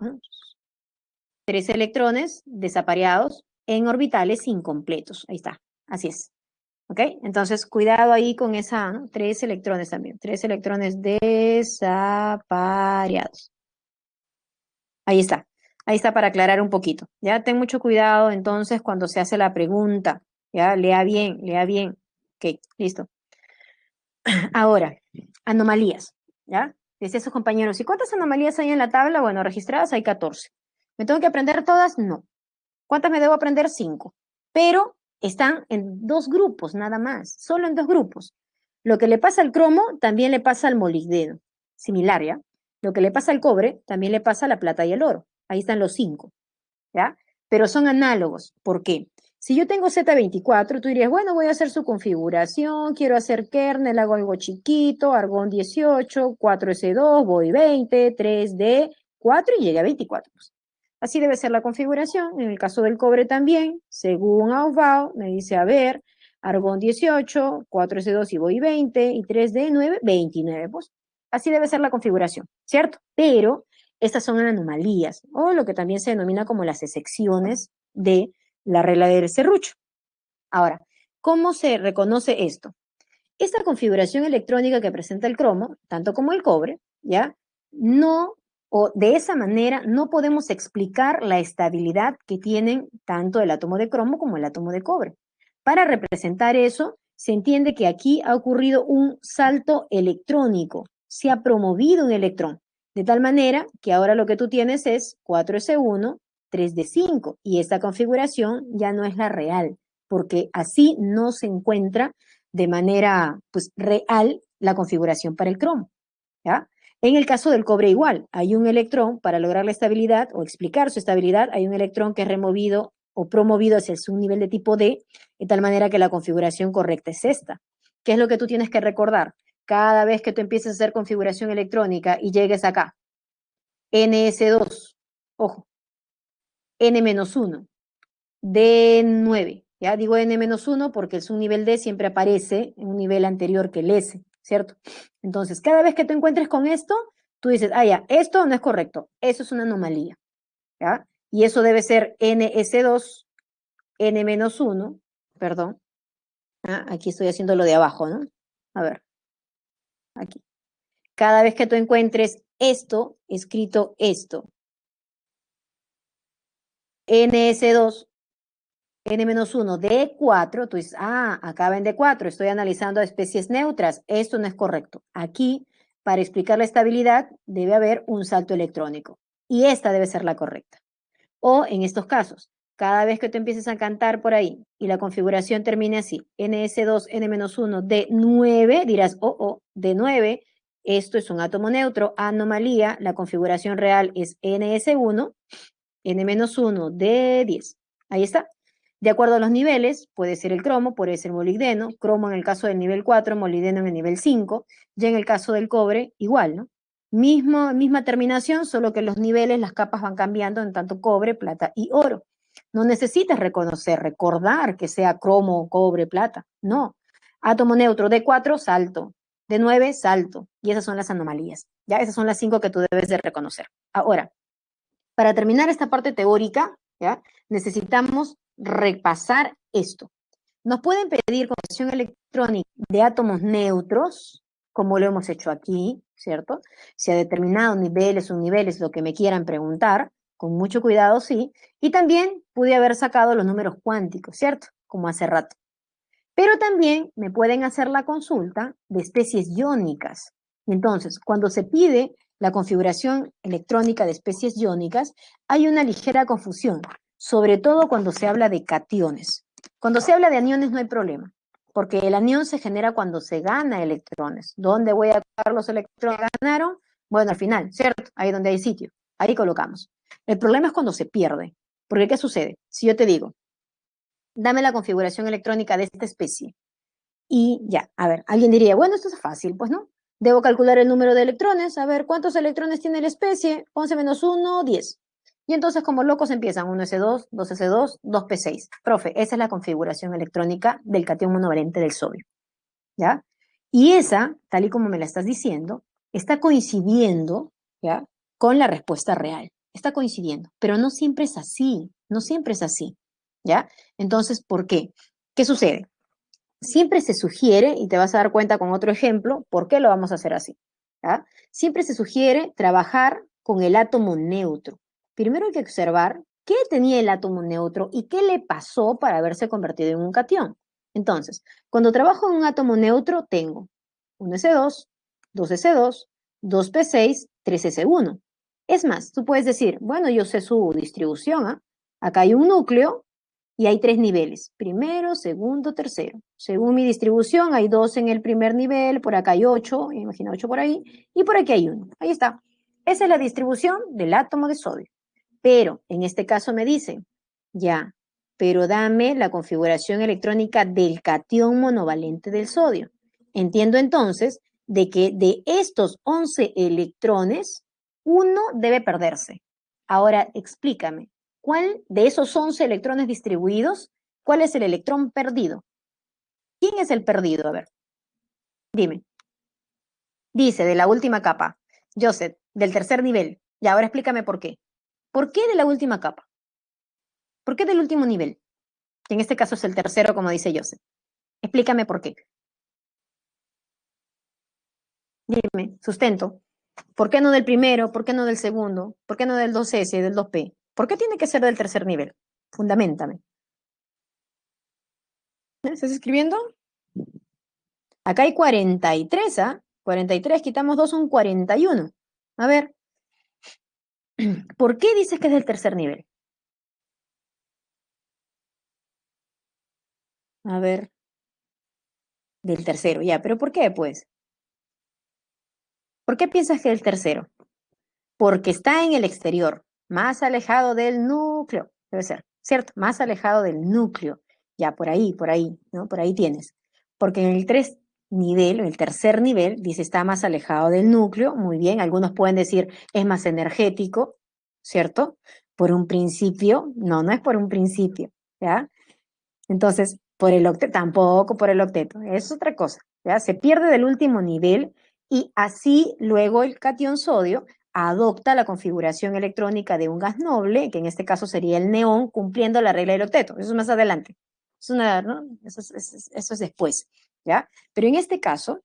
3 electrones desapareados en orbitales incompletos. Ahí está, así es. ¿Ok? Entonces, cuidado ahí con esa, ¿no? 3 electrones también. 3 electrones desapareados. Ahí está. Ahí está para aclarar un poquito. Ya ten mucho cuidado entonces cuando se hace la pregunta. Ya, lea bien, lea bien. Ok, listo. Ahora, anomalías. ¿Ya? Dice esos compañeros, ¿y cuántas anomalías hay en la tabla? Bueno, registradas hay 14. ¿Me tengo que aprender todas? No. ¿Cuántas me debo aprender? 5. Pero están en 2 grupos nada más, solo en 2 grupos. Lo que le pasa al cromo también le pasa al molibdeno, similar, ¿ya? Lo que le pasa al cobre también le pasa a la plata y el oro. Ahí están los 5, ¿ya? Pero son análogos. ¿Por qué? Si yo tengo Z24, tú dirías, bueno, voy a hacer su configuración, quiero hacer kernel, hago algo chiquito, argón 18, 4S2, voy 20, 3D, 4 y llegué a 24. Así debe ser la configuración. En el caso del cobre también, según Aufbau, me dice, a ver, argón 18, 4S2 y voy 20, y 3D9, 29. Pues así debe ser la configuración, ¿cierto? Pero estas son anomalías, o lo que también se denomina como las excepciones de la regla del serrucho. Ahora, ¿cómo se reconoce esto? Esta configuración electrónica que presenta el cromo, tanto como el cobre, ¿ya? No, o de esa manera no podemos explicar la estabilidad que tienen tanto el átomo de cromo como el átomo de cobre. Para representar eso, se entiende que aquí ha ocurrido un salto electrónico, se ha promovido un electrón, de tal manera que ahora lo que tú tienes es 4s1, 3d5, y esta configuración ya no es la real, porque así no se encuentra de manera pues, real la configuración para el cromo. ¿Ya? En el caso del cobre igual, hay un electrón para lograr la estabilidad o explicar su estabilidad, hay un electrón que es removido o promovido hacia el subnivel de tipo D, de tal manera que la configuración correcta es esta. ¿Qué es lo que tú tienes que recordar? cada vez que tú empieces a hacer configuración electrónica y llegues acá, NS2, ojo, N-1, D9, ya digo N-1 porque el subnivel D siempre aparece en un nivel anterior que el S, ¿cierto? Entonces, cada vez que te encuentres con esto, tú dices, ah, ya, esto no es correcto, eso es una anomalía, ¿ya? Y eso debe ser NS2, N-1, perdón, ¿ah? Aquí estoy haciendo lo de abajo, ¿no? A ver, aquí. Cada vez que tú encuentres esto, escrito esto, NS2, N-1, D4, tú dices, ah, acá ven D4, estoy analizando especies neutras, esto no es correcto. Aquí, para explicar la estabilidad, debe haber un salto electrónico, y esta debe ser la correcta. O en estos casos, cada vez que tú empieces a cantar por ahí y la configuración termine así, NS2, N-1, D9, dirás, D9, esto es un átomo neutro, anomalía, la configuración real es NS1, N-1, D10. Ahí está. De acuerdo a los niveles, puede ser el cromo, puede ser molibdeno, cromo en el caso del nivel 4, molibdeno en el nivel 5, ya en el caso del cobre, igual, ¿no? Misma terminación, solo que los niveles, las capas van cambiando en tanto cobre, plata y oro. No necesitas recordar que sea cromo, cobre, plata. No. Átomo neutro, D4, salto. D9, salto. Y esas son las anomalías. Ya, esas son las 5 que tú debes de reconocer. Ahora, para terminar esta parte teórica, ¿ya? Necesitamos repasar esto. Nos pueden pedir configuración electrónica de átomos neutros, como lo hemos hecho aquí, ¿cierto? Si a determinados niveles, subniveles, lo que me quieran preguntar, con mucho cuidado, sí. Y también pude haber sacado los números cuánticos, ¿cierto? Como hace rato. Pero también me pueden hacer la consulta de especies iónicas. Entonces, cuando se pide la configuración electrónica de especies iónicas, hay una ligera confusión, sobre todo cuando se habla de cationes. Cuando se habla de aniones no hay problema, porque el anión se genera cuando se gana electrones. ¿Dónde voy a colocar los electrones que ganaron? Bueno, al final, ¿cierto? Ahí donde hay sitio. Ahí colocamos. El problema es cuando se pierde. Porque ¿qué sucede? Si yo te digo, dame la configuración electrónica de esta especie, y ya, a ver, alguien diría, bueno, esto es fácil, pues no. Debo calcular el número de electrones, a ver, ¿cuántos electrones tiene la especie? 11 menos 1, 10. Y entonces como locos empiezan 1s2, 2s2, 2p6. Profe, esa es la configuración electrónica del catión monovalente del sodio, ¿ya? Y esa, tal y como me la estás diciendo, está coincidiendo, ¿ya? Con la respuesta real. Está coincidiendo, pero no siempre es así, no siempre es así, ¿ya? Entonces, ¿por qué? ¿Qué sucede? Siempre se sugiere, y te vas a dar cuenta con otro ejemplo, por qué lo vamos a hacer así. ¿Ya? Siempre se sugiere trabajar con el átomo neutro. Primero hay que observar qué tenía el átomo neutro y qué le pasó para haberse convertido en un catión. Entonces, cuando trabajo en un átomo neutro, tengo 1s2, 2s2, 2p6, 3s1. Es más, tú puedes decir, bueno, yo sé su distribución, ¿ah? Acá hay un núcleo, y hay 3 niveles, primero, segundo, tercero. Según mi distribución, hay 2 en el primer nivel, por acá hay 8, imagina 8 por ahí, y por aquí hay 1. Ahí está. Esa es la distribución del átomo de sodio. Pero en este caso me dicen, ya, pero dame la configuración electrónica del catión monovalente del sodio. Entiendo entonces de que de estos 11 electrones, uno debe perderse. Ahora explícame, ¿cuál de esos 11 electrones distribuidos, cuál es el electrón perdido? ¿Quién es el perdido? A ver, dime. Dice, de la última capa. Joseph, del tercer nivel. Y ahora explícame por qué. ¿Por qué de la última capa? ¿Por qué del último nivel? Que en este caso es el tercero, como dice Joseph. Explícame por qué. Dime, sustento. ¿Por qué no del primero? ¿Por qué no del segundo? ¿Por qué no del 2S, del 2P? ¿Por qué tiene que ser del tercer nivel? Fundamentame. ¿Estás escribiendo? Acá hay 43, ¿ah? 43, quitamos 2 son 41. A ver, ¿por qué dices que es del tercer nivel? A ver, del tercero, ya, pero ¿por qué, pues? ¿Por qué piensas que es el tercero? Porque está en el exterior, más alejado del núcleo, debe ser, ¿cierto? Más alejado del núcleo. Ya, por ahí, ¿no? Por ahí tienes. Porque en el 3 nivel, el tercer nivel, dice está más alejado del núcleo, muy bien, algunos pueden decir es más energético, ¿cierto? Por un principio, no es por un principio, ¿ya? Entonces, por el octeto, tampoco por el octeto, es otra cosa, ¿ya? Se pierde del último nivel y así luego el catión sodio adopta la configuración electrónica de un gas noble, que en este caso sería el neón, cumpliendo la regla del octeto. Eso es más adelante. ¿No? Eso es después, ¿ya? Pero en este caso,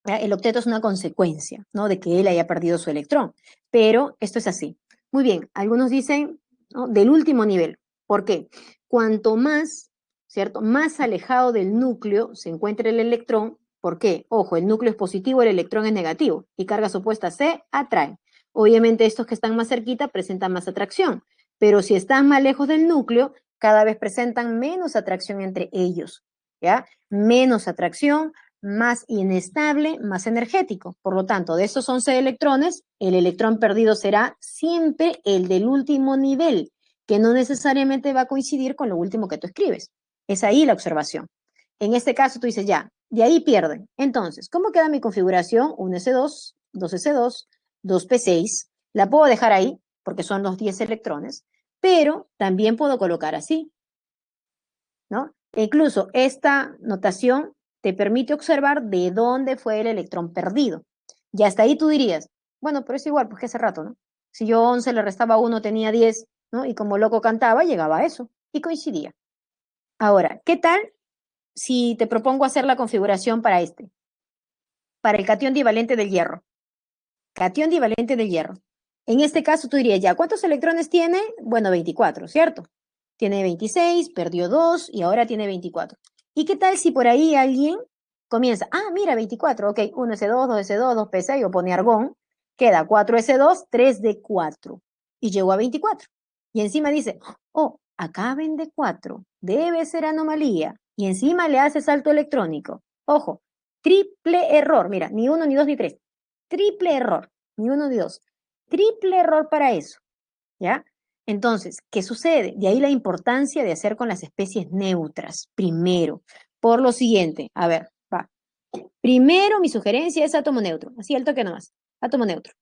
¿ya? El octeto es una consecuencia, ¿no? De que él haya perdido su electrón. Pero esto es así. Muy bien, algunos dicen, ¿no? Del último nivel. ¿Por qué? Cuanto más, ¿cierto? Más alejado del núcleo se encuentra el electrón. ¿Por qué? Ojo, el núcleo es positivo, el electrón es negativo y cargas opuestas se atraen. Obviamente estos que están más cerquita presentan más atracción, pero si están más lejos del núcleo, cada vez presentan menos atracción entre ellos, ¿ya? Menos atracción, más inestable, más energético. Por lo tanto, de esos 11 electrones, el electrón perdido será siempre el del último nivel, que no necesariamente va a coincidir con lo último que tú escribes. Es ahí la observación. En este caso tú dices, ya, de ahí pierden. Entonces, ¿cómo queda mi configuración? 1s2, 2s2, 2p6. La puedo dejar ahí, porque son los 10 electrones, pero también puedo colocar así, ¿no? E incluso esta notación te permite observar de dónde fue el electrón perdido. Y hasta ahí tú dirías, bueno, pero es igual, pues que hace rato, ¿no? Si yo 11 le restaba 1, tenía 10, ¿no? Y como loco cantaba, llegaba a eso. Y coincidía. Ahora, ¿qué tal si te propongo hacer la configuración para este? Para el catión divalente del hierro. Catión divalente del hierro. En este caso tú dirías, ya, ¿cuántos electrones tiene? Bueno, 24, ¿cierto? Tiene 26, perdió 2 y ahora tiene 24. ¿Y qué tal si por ahí alguien comienza? Ah, mira, 24, ok, 1s2, 2s2, 2p6, o pone argón, queda 4s2, 3d4 y llegó a 24. Y encima dice, oh, acá vende 4, debe ser anomalía. Y encima le hace salto electrónico. Ojo, triple error, mira, ni 1, ni 2, ni 3. Triple error, ni 1, ni 2. Triple error para eso, ¿ya? Entonces, ¿qué sucede? De ahí la importancia de hacer con las especies neutras, primero. Por lo siguiente, a ver, va. Primero mi sugerencia es átomo neutro, así el toque nomás, átomo neutro,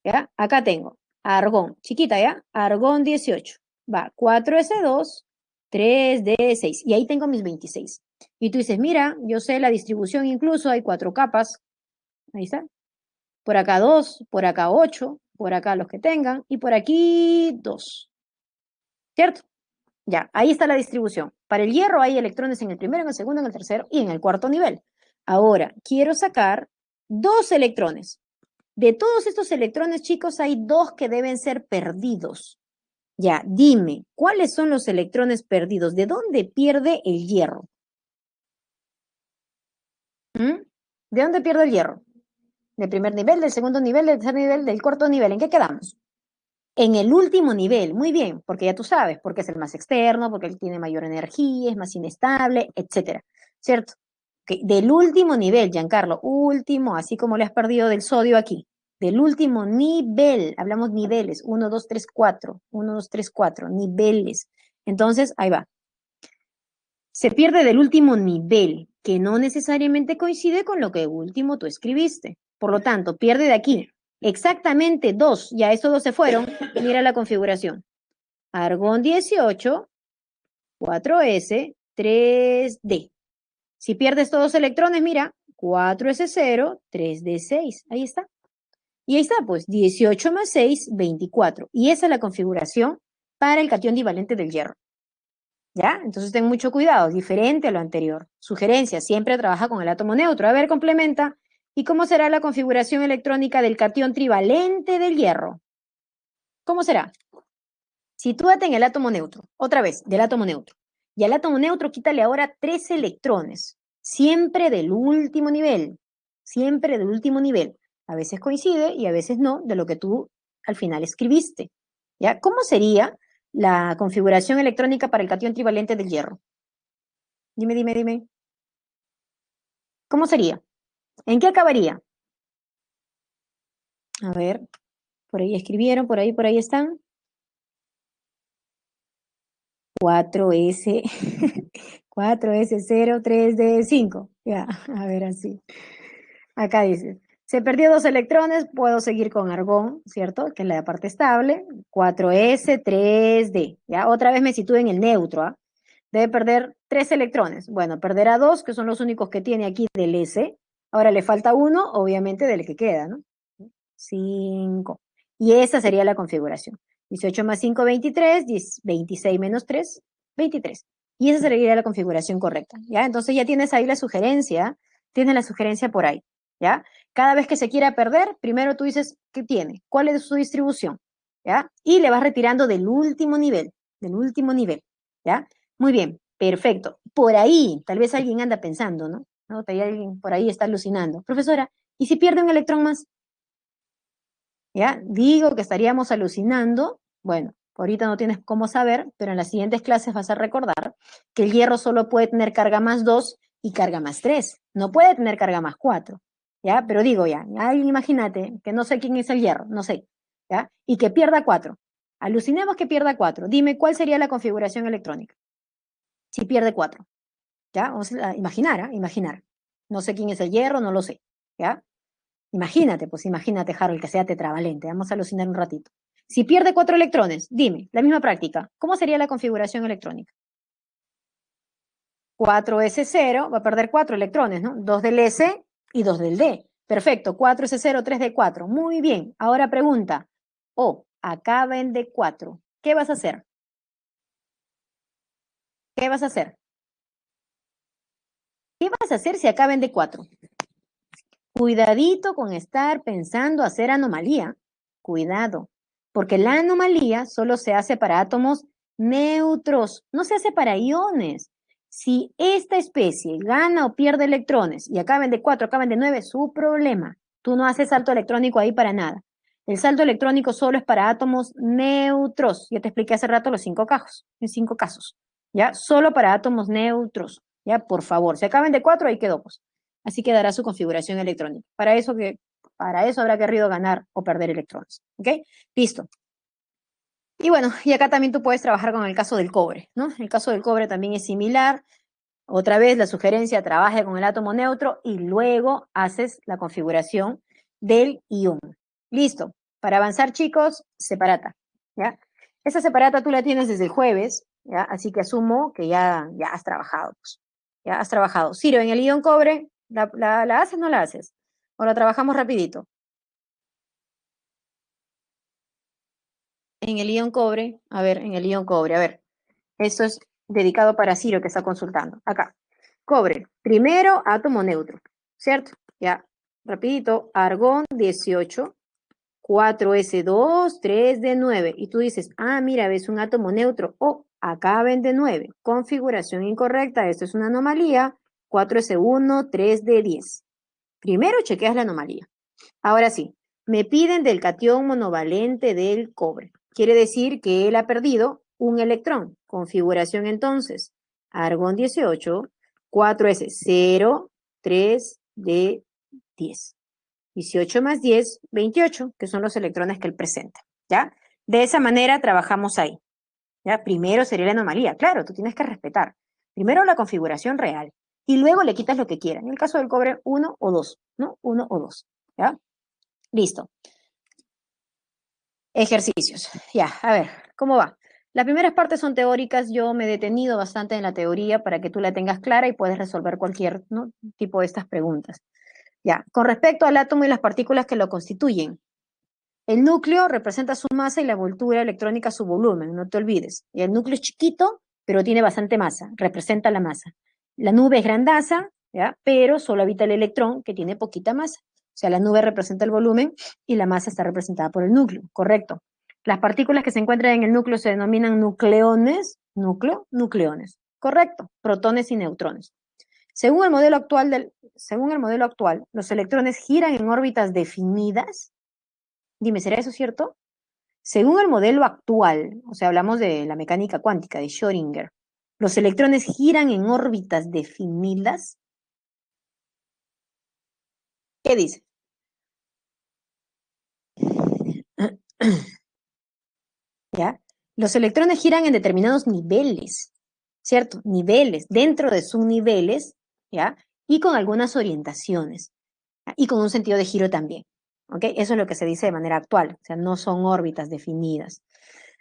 ¿ya? Acá tengo argón, chiquita, ¿ya? Argón 18, va, 4s2, 3d6, y ahí tengo mis 26. Y tú dices, mira, yo sé la distribución incluso, hay 4 capas, ahí está, por acá 2, por acá 8, por acá los que tengan, y por aquí 2, ¿cierto? Ya, ahí está la distribución. Para el hierro hay electrones en el primero, en el segundo, en el tercero y en el cuarto nivel. Ahora, quiero sacar 2 electrones. De todos estos electrones, chicos, hay 2 que deben ser perdidos. Ya, dime, ¿cuáles son los electrones perdidos? ¿De dónde pierde el hierro? ¿Mm? ¿De dónde pierde el hierro? ¿Del primer nivel, del segundo nivel, del tercer nivel, del cuarto nivel? ¿En qué quedamos? En el último nivel, muy bien, porque ya tú sabes, porque es el más externo, porque él tiene mayor energía, es más inestable, etcétera, ¿cierto? Okay. Del último nivel, Giancarlo, último, así como le has perdido del sodio aquí, del último nivel, hablamos niveles, 1, 2, 3, 4, 1, 2, 3, 4, niveles. Entonces, ahí va. Se pierde del último nivel, que no necesariamente coincide con lo que último tú escribiste. Por lo tanto, pierde de aquí. Exactamente 2, ya estos 2 se fueron. Mira la configuración. Argón 18, 4s, 3d. Si pierdes todos los electrones, mira, 4s0, 3d6. Ahí está. Y ahí está, pues, 18 más 6, 24. Y esa es la configuración para el catión divalente del hierro. ¿Ya? Entonces ten mucho cuidado, diferente a lo anterior. Sugerencia, siempre trabaja con el átomo neutro. A ver, complementa. ¿Y cómo será la configuración electrónica del catión trivalente del hierro? ¿Cómo será? Sitúate en el átomo neutro, otra vez, del átomo neutro. Y al átomo neutro quítale ahora 3 electrones, siempre del último nivel, siempre del último nivel. A veces coincide y a veces no, de lo que tú al final escribiste. ¿Ya? ¿Cómo sería la configuración electrónica para el catión trivalente del hierro? Dime, dime, dime. ¿Cómo sería? ¿En qué acabaría? A ver, por ahí escribieron, por ahí están. 4S, 4s0, 3d5. Ya, a ver así. Acá dice, se perdió 2 electrones, puedo seguir con argón, ¿cierto? Que es la parte estable. 4s, 3d. Ya, otra vez me sitúo en el neutro, ¿ah? Debe perder 3 electrones. Bueno, perderá 2, que son los únicos que tiene aquí del S. Ahora le falta uno, obviamente, del que queda, ¿no? 5. Y esa sería la configuración. 18 más 5, 23. 26 menos 3, 23. Y esa sería la configuración correcta, ¿ya? Entonces ya tienes ahí la sugerencia, tienes la sugerencia por ahí, ¿ya? Cada vez que se quiera perder, primero tú dices, ¿qué tiene? ¿Cuál es su distribución? ¿Ya? Y le vas retirando del último nivel, ¿ya? Muy bien, perfecto. Por ahí, tal vez alguien anda pensando, ¿no? ¿No? Tal vez alguien por ahí está alucinando. Profesora, ¿y si pierde un electrón más? ¿Ya? Digo que estaríamos alucinando. Bueno, ahorita no tienes cómo saber, pero en las siguientes clases vas a recordar que el hierro solo puede tener carga más 2 y carga más 3. No puede tener carga más 4. ¿Ya? Pero digo ya, imagínate que no sé quién es el hierro, no sé. ¿Ya? Y que pierda 4. Alucinemos que pierda 4. Dime cuál sería la configuración electrónica si pierde 4. ¿Ya? Vamos a imaginar, ¿eh? Imaginar. No sé quién es el hierro, no lo sé. ¿Ya? Imagínate, pues imagínate, Harold, que sea tetravalente. Vamos a alucinar un ratito. Si pierde 4 electrones, dime, la misma práctica, ¿cómo sería la configuración electrónica? 4s0 va a perder 4 electrones, ¿no? 2 del S y 2 del D. Perfecto, 4s0, 3d4. Muy bien. Ahora pregunta, acaba en D4. ¿Qué vas a hacer? ¿Qué vas a hacer? ¿Qué vas a hacer si acaba en D4? Cuidadito con estar pensando hacer anomalía. Cuidado, porque la anomalía solo se hace para átomos neutros, no se hace para iones. Si esta especie gana o pierde electrones y acaben de 4, acaben de 9, su problema. Tú no haces salto electrónico ahí para nada. El salto electrónico solo es para átomos neutros. Ya te expliqué hace rato los 5 casos, en 5 casos. ¿Ya? Solo para átomos neutros. ¿Ya? Por favor, si acaben de 4, ahí quedó, pues. Así quedará su configuración electrónica. Para eso habrá querido ganar o perder electrones. ¿Ok? Listo. Y bueno, y acá también tú puedes trabajar con el caso del cobre, ¿no? El caso del cobre también es similar. Otra vez la sugerencia, trabaje con el átomo neutro y luego haces la configuración del ion. Listo. Para avanzar, chicos, separata, ¿ya? Esa separata tú la tienes desde el jueves, ¿ya? Así que asumo que ya has trabajado, pues. Ya has trabajado. Ciro, en el ion cobre, ¿la haces o no la haces? O la trabajamos rapidito. En el ion cobre, a ver, en el ion cobre, a ver. Esto es dedicado para Ciro que está consultando. Acá. Cobre. Primero, átomo neutro. ¿Cierto? Ya. Rapidito. Argón 18. 4s2, 3d9. Y tú dices, mira, ves un átomo neutro. Acá ven de 9. Configuración incorrecta. Esto es una anomalía. 4s1, 3d10. Primero chequeas la anomalía. Ahora sí, me piden del catión monovalente del cobre. Quiere decir que él ha perdido un electrón. Configuración entonces. Argón 18, 4s0, 3d10. 18 más 10, 28, que son los electrones que él presenta. ¿Ya? De esa manera trabajamos ahí. ¿Ya? Primero sería la anomalía. Claro, tú tienes que respetar. Primero la configuración real. Y luego le quitas lo que quieras. En el caso del cobre, 1 o 2, ¿no? 1 o 2. ¿Ya? Listo. Ejercicios. Ya, a ver, ¿cómo va? Las primeras partes son teóricas, yo me he detenido bastante en la teoría para que tú la tengas clara y puedes resolver cualquier, ¿no?, tipo de estas preguntas. Ya, con respecto al átomo y las partículas que lo constituyen, el núcleo representa su masa y la envoltura electrónica su volumen, no te olvides. Y el núcleo es chiquito, pero tiene bastante masa, representa la masa. La nube es grandaza, ¿ya?, pero solo habita el electrón, que tiene poquita masa. O sea, la nube representa el volumen y la masa está representada por el núcleo, correcto. Las partículas que se encuentran en el núcleo se denominan nucleones, nucleones, correcto, protones y neutrones. Según el modelo actual, los electrones giran en órbitas definidas. Dime, ¿será eso cierto? Según el modelo actual, o sea, hablamos de la mecánica cuántica de Schrödinger, los electrones giran en órbitas definidas. ¿Qué dice? ¿Ya? Los electrones giran en determinados niveles. ¿cierto? Niveles, dentro de subniveles, ¿ya? Y con algunas orientaciones, ¿ya? Y con un sentido de giro también, ¿ok? Eso es lo que se dice de manera actual, o sea, no son órbitas definidas.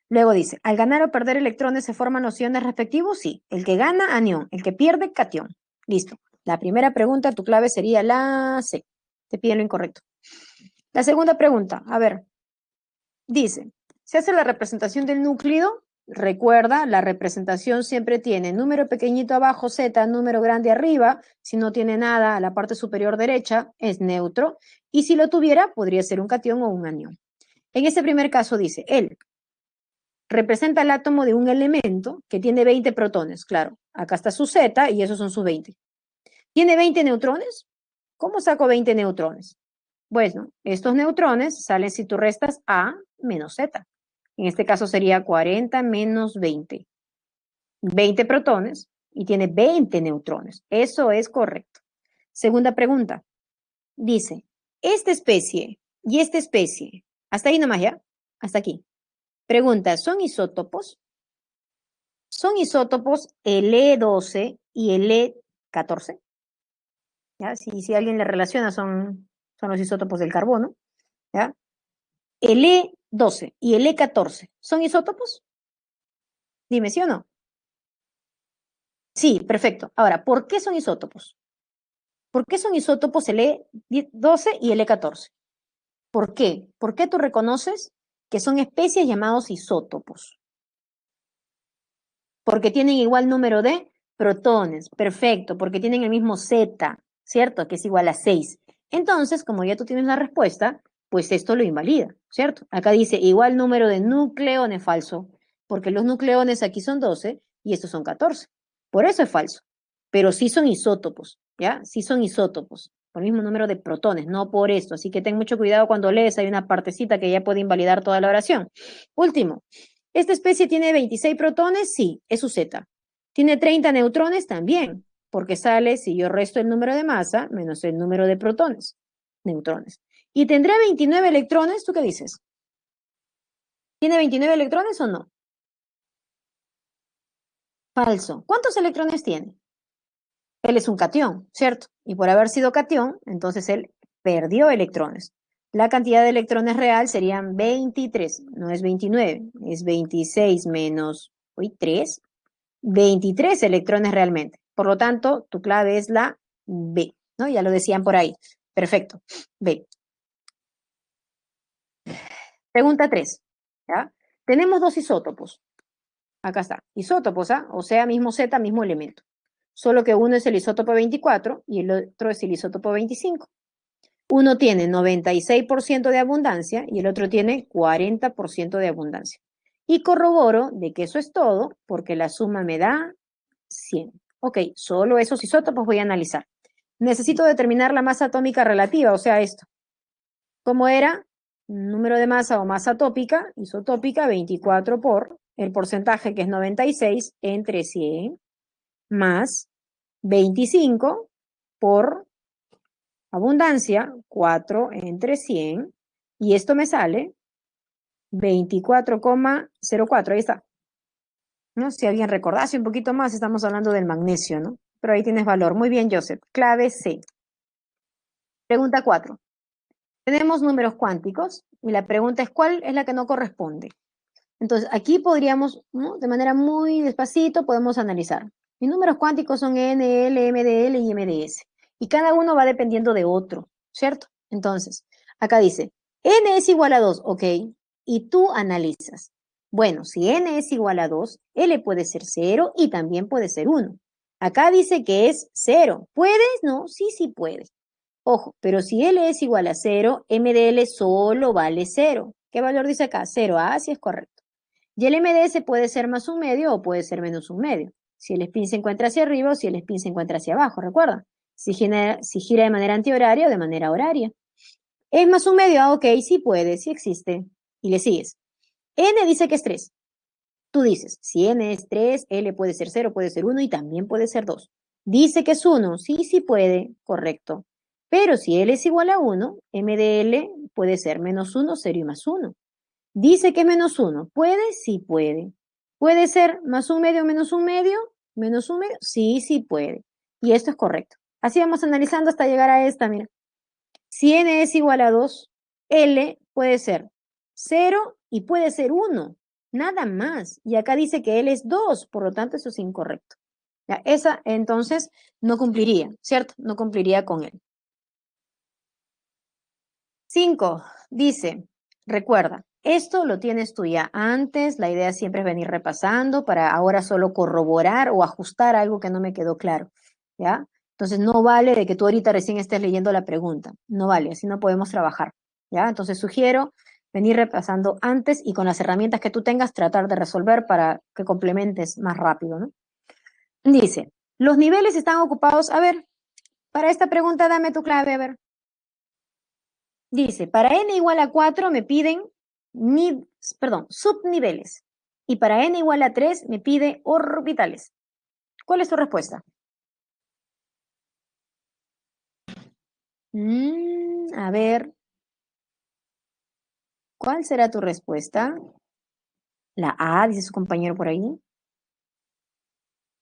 Luego dice, al ganar o perder electrones se forman los iones respectivos, sí. El que gana, anión, el que pierde, catión. Listo. La primera pregunta, tu clave sería la C. Te piden lo incorrecto. La segunda pregunta, a ver, dice, se hace la representación del núcleo. Recuerda, la representación siempre tiene número pequeñito abajo, Z, número grande arriba. Si no tiene nada a la parte superior derecha, es neutro. Y si lo tuviera, podría ser un catión o un anión. En este primer caso dice, él representa el átomo de un elemento que tiene 20 protones. Claro, acá está su Z y esos son sus 20. ¿Tiene 20 neutrones? ¿Cómo saco 20 neutrones? Bueno, estos neutrones salen si tú restas A menos Z. En este caso sería 40 menos 20. 20 protones y tiene 20 neutrones. Eso es correcto. Segunda pregunta. Dice, esta especie y esta especie, hasta ahí nomás ya, hasta aquí. Pregunta, ¿son isótopos? Son isótopos el E12 y el E14. ¿Ya? Si alguien le relaciona, son los isótopos del carbono. ¿Ya? El E12 y el E14, ¿son isótopos? Dime, ¿sí o no? Sí, perfecto. Ahora, ¿por qué son isótopos? ¿Por qué son isótopos el E12 y el E14? ¿Por qué? ¿Por qué tú reconoces que son especies llamados isótopos? Porque tienen igual número de protones, perfecto, porque tienen el mismo Z, ¿cierto? Que es igual a 6. Entonces, como ya tú tienes la respuesta, pues esto lo invalida, ¿cierto? Acá dice igual número de nucleones, falso, porque los nucleones aquí son 12 y estos son 14. Por eso es falso. Pero sí son isótopos, ¿ya? Sí son isótopos, por el mismo número de protones, no por esto. Así que ten mucho cuidado cuando lees, hay una partecita que ya puede invalidar toda la oración. Último, ¿esta especie tiene 26 protones? Sí, es su Z. ¿Tiene 30 neutrones? También, porque sale si yo resto el número de masa menos el número de protones, neutrones. ¿Y tendrá 29 electrones? ¿Tú qué dices? ¿Tiene 29 electrones o no? Falso. ¿Cuántos electrones tiene? Él es un catión, ¿cierto? Y por haber sido catión, entonces él perdió electrones. La cantidad de electrones real serían 23, no es 29, es 26 menos, 3, 23 electrones realmente. Por lo tanto, tu clave es la B, ¿no? Ya lo decían por ahí. Perfecto. B. Pregunta 3. ¿Ya? Tenemos dos isótopos. Acá está. Isótopos, ¿ah? O sea, mismo Z, mismo elemento. Solo que uno es el isótopo 24 y el otro es el isótopo 25. Uno tiene 96% de abundancia y el otro tiene 40% de abundancia. Y corroboro de que eso es todo porque la suma me da 100. Ok, solo esos isótopos voy a analizar. Necesito determinar la masa atómica relativa, o sea, esto. ¿Cómo era? Número de masa o masa tópica, isotópica, 24 por el porcentaje que es 96 entre 100, más 25 por abundancia, 4 entre 100, y esto me sale 24,04, ahí está. ¿No? Si alguien recordase un poquito más, estamos hablando del magnesio, ¿no? Pero ahí tienes valor. Muy bien, Joseph. Clave C. Pregunta 4. Tenemos números cuánticos y la pregunta es ¿cuál es la que no corresponde? Entonces, aquí podríamos, ¿no? De manera muy despacito, podemos analizar. Mis números cuánticos son N, L, M de L y M de S. Y cada uno va dependiendo de otro, ¿cierto? Entonces, acá dice, N es igual a 2, ok. Y tú analizas. Bueno, si N es igual a 2, L puede ser 0 y también puede ser 1. Acá dice que es 0. ¿Puedes? No, sí, sí puedes. Ojo, pero si L es igual a 0, M de L solo vale 0. ¿Qué valor dice acá? 0. Ah, sí es correcto. Y el MDS puede ser más un medio o puede ser menos un medio. Si el spin se encuentra hacia arriba o si el spin se encuentra hacia abajo, recuerda. Si gira de manera antihoraria o de manera horaria. ¿Es más un medio? Ah, ok, sí puede, sí existe. Y le sigues. N dice que es 3. Tú dices, si N es 3, L puede ser 0, puede ser 1 y también puede ser 2. Dice que es 1, sí, sí puede, correcto. Pero si L es igual a 1, M de L puede ser menos 1, 0 y más 1. Dice que es menos 1. ¿Puede? Sí puede. ¿Puede ser más un medio o menos un medio? ¿Menos un medio? Sí, sí puede. Y esto es correcto. Así vamos analizando hasta llegar a esta, mira. Si n es igual a 2, L puede ser 0 y puede ser 1. Nada más. Y acá dice que L es 2, por lo tanto eso es incorrecto. Ya, esa entonces no cumpliría, ¿cierto? No cumpliría con él. 5, dice, recuerda, esto lo tienes tú ya antes, la idea siempre es venir repasando para ahora solo corroborar o ajustar algo que no me quedó claro, ¿ya? Entonces no vale de que tú ahorita recién estés leyendo la pregunta, no vale, así no podemos trabajar, ¿ya? Entonces sugiero venir repasando antes y con las herramientas que tú tengas tratar de resolver para que complementes más rápido, ¿no? Dice, los niveles están ocupados, a ver, para esta pregunta dame tu clave, a ver. Dice, para n igual a 4 me piden subniveles. Y para n igual a 3 me pide orbitales. ¿Cuál es tu respuesta? A ver, ¿cuál será tu respuesta? La A, dice su compañero por ahí.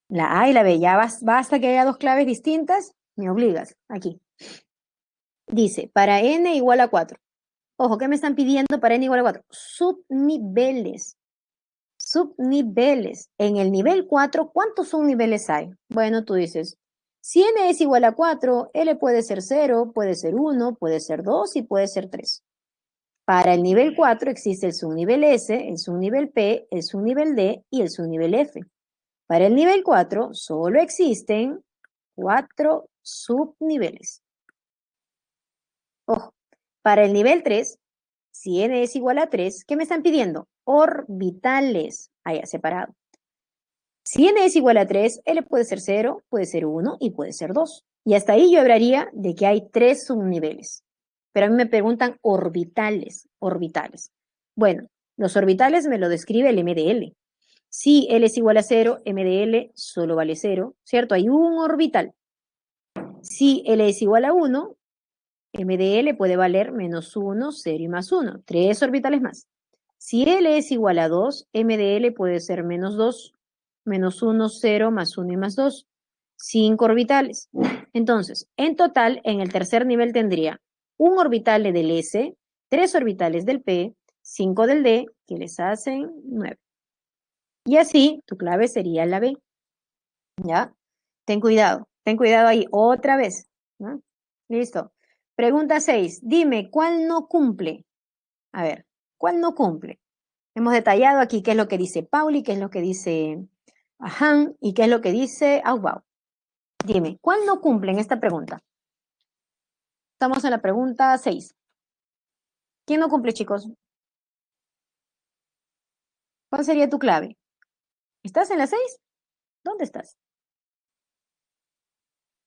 La A y la B. Ya basta que haya dos claves distintas. Me obligas. Aquí. Dice, para n igual a 4. Ojo, ¿qué me están pidiendo para n igual a 4? Subniveles. Subniveles. En el nivel 4, ¿cuántos subniveles hay? Bueno, tú dices, si n es igual a 4, L puede ser 0, puede ser 1, puede ser 2 y puede ser 3. Para el nivel 4 existe el subnivel S, el subnivel P, el subnivel D y el subnivel F. Para el nivel 4 solo existen 4 subniveles. Ojo, para el nivel 3, si n es igual a 3, ¿qué me están pidiendo? Orbitales. Allá, separado. Si n es igual a 3, L puede ser 0, puede ser 1 y puede ser 2. Y hasta ahí yo hablaría de que hay 3 subniveles. Pero a mí me preguntan orbitales, orbitales. Bueno, los orbitales me lo describe el M de L. Si L es igual a 0, M de L solo vale 0, ¿cierto? Hay un orbital. Si L es igual a 1, M de L puede valer menos 1, 0 y más 1. 3 orbitales más. Si L es igual a 2, M de L puede ser menos 2, menos 1, 0, más 1 y más 2. 5 orbitales. Entonces, en total, en el tercer nivel tendría un orbital del S, 3 orbitales del P, 5 del D, que les hacen 9. Y así, tu clave sería la B. ¿Ya? Ten cuidado ahí, otra vez. ¿No? Listo. Pregunta 6. Dime, ¿cuál no cumple? A ver, ¿cuál no cumple? Hemos detallado aquí qué es lo que dice Pauli, qué es lo que dice Han y qué es lo que dice Aufbau. Dime, ¿cuál no cumple en esta pregunta? Estamos en la pregunta 6. ¿Quién no cumple, chicos? ¿Cuál sería tu clave? ¿Estás en la 6? ¿Dónde estás?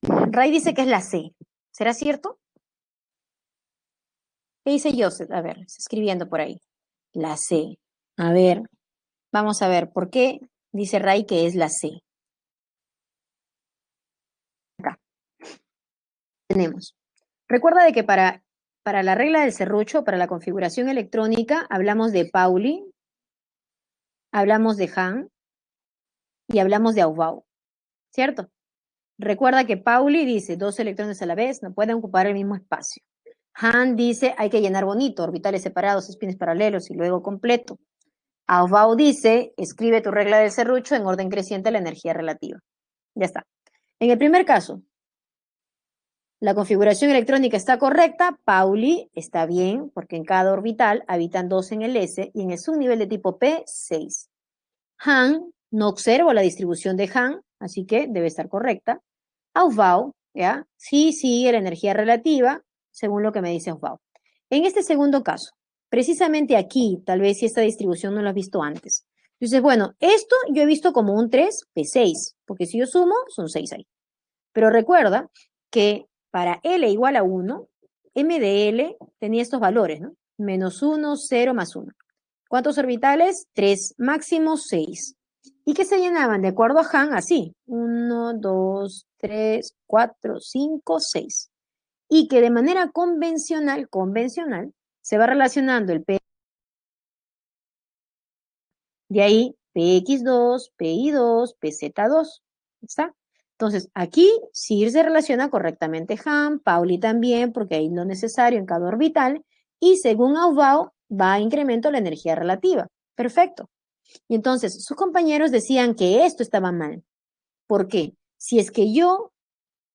Ray dice que es la C. ¿Será cierto? ¿Qué dice Joseph? A ver, está escribiendo por ahí. La C. A ver, vamos a ver, ¿por qué dice Ray que es la C? Acá tenemos. Recuerda de que para la regla del serrucho, para la configuración electrónica, hablamos de Pauli, hablamos de Han y hablamos de Aufbau, ¿cierto? Recuerda que Pauli dice 2 electrones a la vez no pueden ocupar el mismo espacio. Han dice hay que llenar bonito, orbitales separados, espines paralelos y luego completo. Aufbau dice escribe tu regla del serrucho en orden creciente a la energía relativa. Ya está. En el primer caso, la configuración electrónica está correcta, Pauli está bien, porque en cada orbital habitan 2 en el S y en el subnivel de tipo P, 6. Han, no observo la distribución de Han, así que debe estar correcta. Aufbau, ¿ya? Sí sigue la energía relativa, según lo que me dice Aufbau. En este segundo caso, precisamente aquí, tal vez si esta distribución no la has visto antes. Entonces, bueno, esto yo he visto como un 3, P6, porque si yo sumo, son 6 ahí. Pero recuerda que para L igual a 1, M de L tenía estos valores, ¿no? Menos 1, 0, más 1. ¿Cuántos orbitales? 3, máximo 6. ¿Y que se llenaban? De acuerdo a Han, así. 1, 2, 3, 4, 5, 6. Y que de manera convencional, se va relacionando el P. De ahí, PX2, PI2, PZ2. ¿Está? Entonces, aquí sí se relaciona correctamente Han, Pauli también, porque hay lo necesario en cada orbital, y según Aufbau, va a incremento la energía relativa. Perfecto. Y entonces, sus compañeros decían que esto estaba mal. ¿Por qué? Si es que yo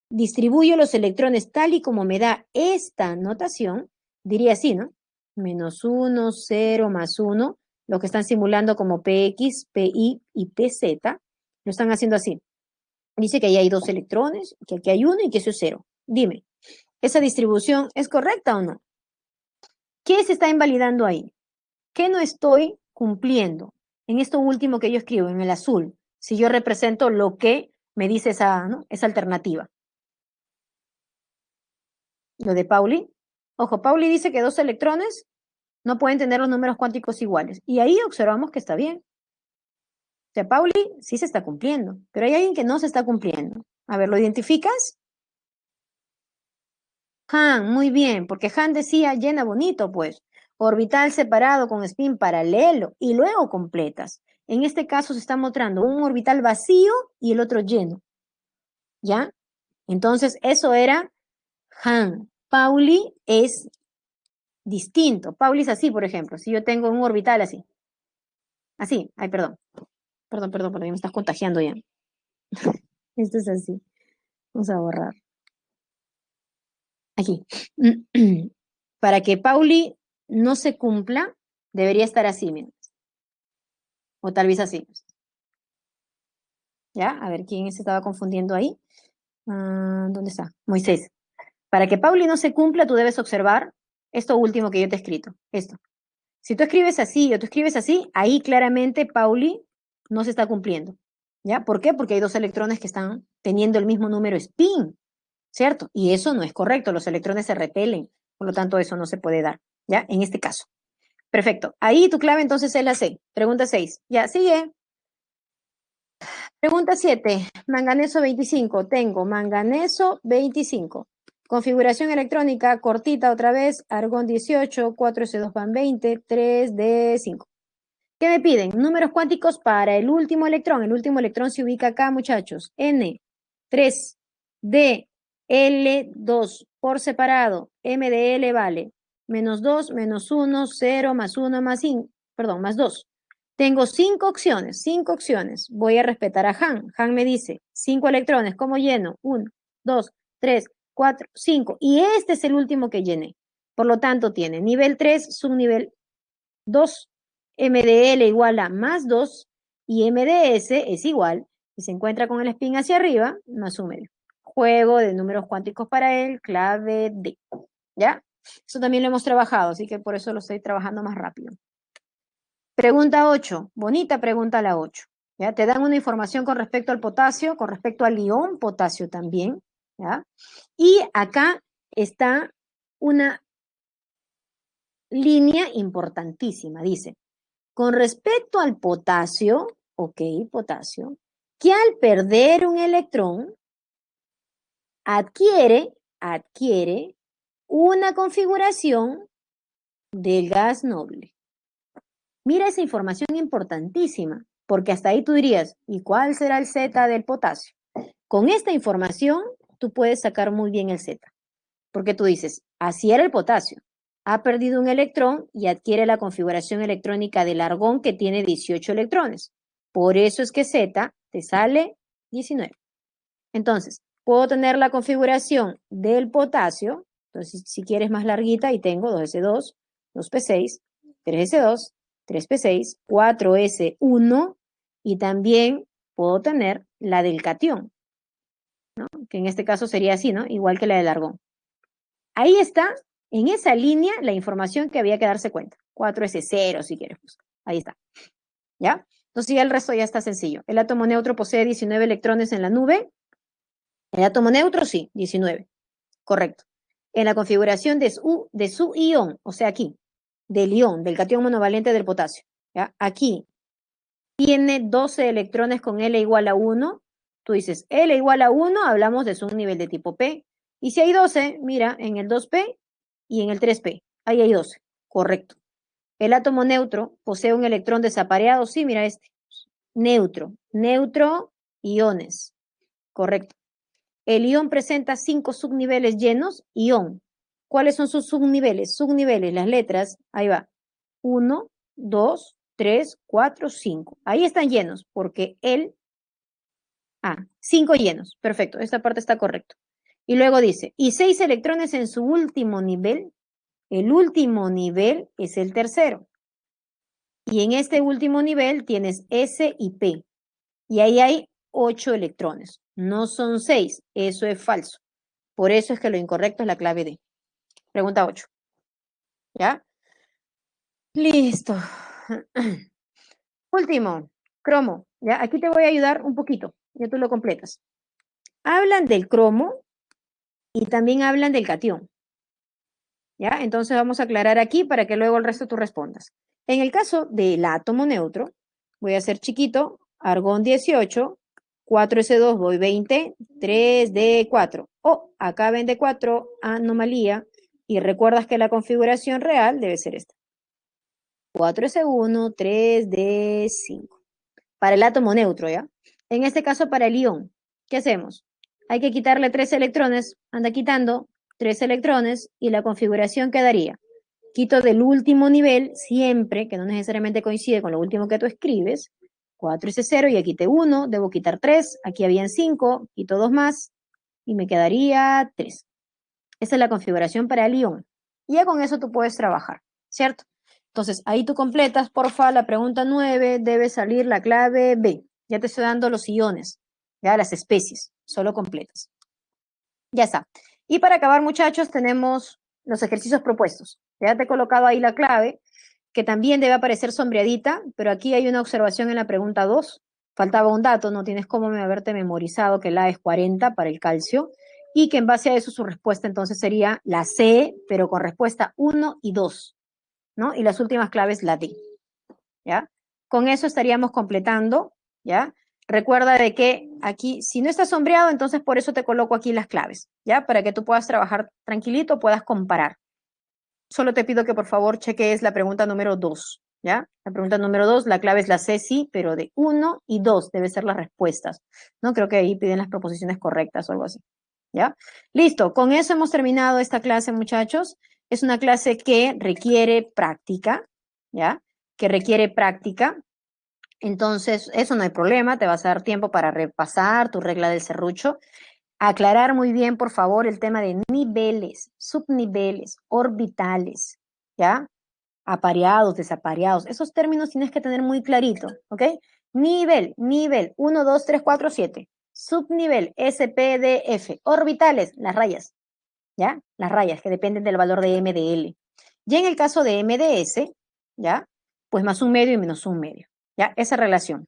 distribuyo los electrones tal y como me da esta notación, diría así, ¿no? -1, 0, +1, lo que están simulando como PX, PY y PZ, lo están haciendo así. Dice que ahí hay 2 electrones, que aquí hay 1 y que eso es 0. Dime, ¿esa distribución es correcta o no? ¿Qué se está invalidando ahí? ¿Qué no estoy cumpliendo? En esto último que yo escribo, en el azul, si yo represento lo que me dice esa, ¿no? esa alternativa. Lo de Pauli. Ojo, Pauli dice que 2 electrones no pueden tener los números cuánticos iguales. Y ahí observamos que está bien. O sea, Pauli sí se está cumpliendo, pero hay alguien que no se está cumpliendo. A ver, ¿lo identificas? Han, muy bien, porque Han decía llena bonito, pues. Orbital separado con spin paralelo y luego completas. En este caso se está mostrando un orbital vacío y el otro lleno. ¿Ya? Entonces, eso era Han. Pauli es distinto. Pauli es así, por ejemplo. Si yo tengo un orbital así. Así. Ay, perdón. Perdón, me estás contagiando ya. Esto es así. Vamos a borrar. Aquí. Para que Pauli no se cumpla, debería estar así, miren. O tal vez así. ¿Ya? A ver, ¿quién se estaba confundiendo ahí? ¿Dónde está? Moisés. Para que Pauli no se cumpla, tú debes observar esto último que yo te he escrito. Esto. Si tú escribes así o tú escribes así, ahí claramente Pauli no se está cumpliendo. ¿Ya? ¿Por qué? Porque hay 2 electrones que están teniendo el mismo número spin, ¿cierto? Y eso no es correcto, los electrones se repelen, por lo tanto eso no se puede dar, ¿ya? En este caso. Perfecto. Ahí tu clave entonces es la C. Pregunta 6. Ya, sigue. Pregunta 7. Manganeso 25. Tengo manganeso 25. Configuración electrónica cortita otra vez. Argón 18. 4s2 van 20. 3d5. ¿Qué me piden? Números cuánticos para el último electrón. El último electrón se ubica acá, muchachos. N, 3, D, L, 2. Por separado. M de L vale -2, -1, 0, +1, más 2. Tengo 5 opciones, 5 opciones. Voy a respetar a Han. Han me dice 5 electrones. ¿Cómo lleno? 1, 2, 3, 4, 5. Y este es el último que llené. Por lo tanto, tiene nivel 3, subnivel 2. MDL igual a +2 y MDS es igual, y se encuentra con el spin hacia arriba, más un medio. Juego de números cuánticos para él, clave D. ¿Ya? Eso también lo hemos trabajado, así que por eso lo estoy trabajando más rápido. Pregunta 8. Bonita pregunta la 8. ¿Ya? Te dan una información con respecto al potasio, con respecto al ion potasio también. ¿Ya? Y acá está una línea importantísima. Dice, con respecto al potasio, ok, potasio, que al perder un electrón adquiere una configuración del gas noble. Mira esa información importantísima, porque hasta ahí tú dirías, ¿y cuál será el Z del potasio? Con esta información, tú puedes sacar muy bien el Z, porque tú dices, así era el potasio, ha perdido un electrón y adquiere la configuración electrónica del argón que tiene 18 electrones. Por eso es que Z te sale 19. Entonces, puedo tener la configuración del potasio, entonces si quieres más larguita, ahí tengo 2s2, 2p6, 3s2, 3p6, 4s1 y también puedo tener la del catión, ¿no? Que en este caso sería así, ¿no? Igual que la del argón. Ahí está, en esa línea, la información que había que darse cuenta. 4s0 si quieres. Ahí está. ¿Ya? Entonces ya el resto ya está sencillo. El átomo neutro posee 19 electrones en la nube. El átomo neutro sí, 19. Correcto. En la configuración de su ion, o sea aquí, del ion, del catión monovalente del potasio. ¿Ya? Aquí tiene 12 electrones con L igual a 1. Tú dices L igual a 1, hablamos de su nivel de tipo P. Y si hay 12, mira, en el 2P y en el 3P. Ahí hay 12. Correcto. El átomo neutro posee un electrón desapareado. Sí, mira este. Neutro. Neutro, iones. Correcto. El ion presenta 5 subniveles llenos, ion. ¿Cuáles son sus subniveles? Subniveles, las letras, ahí va. 1, 2, 3, 4, 5. Ahí están llenos, porque 5 llenos. Perfecto, esta parte está correcta. Y luego dice, y 6 electrones en su último nivel. El último nivel es el tercero. Y en este último nivel tienes S y P. Y ahí hay 8 electrones. No son 6. Eso es falso. Por eso es que lo incorrecto es la clave D. Pregunta 8. ¿Ya? Listo. Último, cromo. ¿Ya? Aquí te voy a ayudar un poquito. Ya tú lo completas. Hablan del cromo y también hablan del catión. ¿Ya? Entonces vamos a aclarar aquí para que luego el resto tú respondas. En el caso del átomo neutro, voy a hacer chiquito, argón 18, 4S2 voy 20, 3D4. Oh, acá ven D4, anomalía, y recuerdas que la configuración real debe ser esta. 4S1, 3D5. Para el átomo neutro, ¿ya? En este caso, para el ion, ¿qué hacemos? Hay que quitarle 3 electrones, anda quitando 3 electrones y la configuración quedaría. Quito del último nivel, siempre, que no necesariamente coincide con lo último que tú escribes, 4S0, ya quité 1, debo quitar 3, aquí habían 5, quito 2 más y me quedaría 3. Esa es la configuración para el ion. Y ya con eso tú puedes trabajar, ¿cierto? Entonces, ahí tú completas, porfa, la pregunta 9, debe salir la clave B. Ya te estoy dando los iones, ya las especies, solo completas. Ya está. Y para acabar, muchachos, tenemos los ejercicios propuestos. Ya te he colocado ahí la clave, que también debe aparecer sombreadita, pero aquí hay una observación en la pregunta 2. Faltaba un dato, no tienes cómo haberte memorizado que la es 40 para el calcio, y que en base a eso su respuesta entonces sería la C, pero con respuesta 1 y 2, ¿no? Y las últimas claves la D, ¿ya? Con eso estaríamos completando, ¿ya? Recuerda de que aquí, si no está sombreado, entonces por eso te coloco aquí las claves, ¿ya? Para que tú puedas trabajar tranquilito, puedas comparar. Solo te pido que por favor cheques la pregunta número 2, ¿ya? La pregunta número 2, la clave es la C, sí, pero de 1 y 2 deben ser las respuestas, ¿no? Creo que ahí piden las proposiciones correctas o algo así, ¿ya? Listo, con eso hemos terminado esta clase, muchachos. Es una clase que requiere práctica, ¿ya? Que requiere práctica. Entonces, eso no hay problema, te vas a dar tiempo para repasar tu regla del serrucho. Aclarar muy bien, por favor, el tema de niveles, subniveles, orbitales, ¿ya? Apareados, desapareados. Esos términos tienes que tener muy clarito, ¿ok? Nivel, 1, 2, 3, 4, 7. Subnivel, S, P, D, F. Orbitales, las rayas, ¿ya? Las rayas que dependen del valor de M de L. Y en el caso de M de S, ¿ya? Pues más un medio y menos un medio, ¿ya? Esa relación.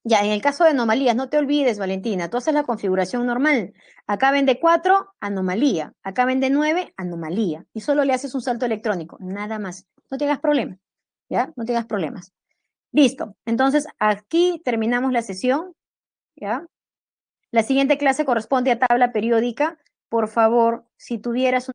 Ya, en el caso de anomalías, no te olvides, Valentina, tú haces la configuración normal. Acá vende 4, anomalía. Acá vende 9, anomalía. Y solo le haces un salto electrónico, nada más. No tengas problemas, ¿ya? No tengas problemas. Listo. Entonces, aquí terminamos la sesión, ¿ya? La siguiente clase corresponde a tabla periódica. Por favor, si tuvieras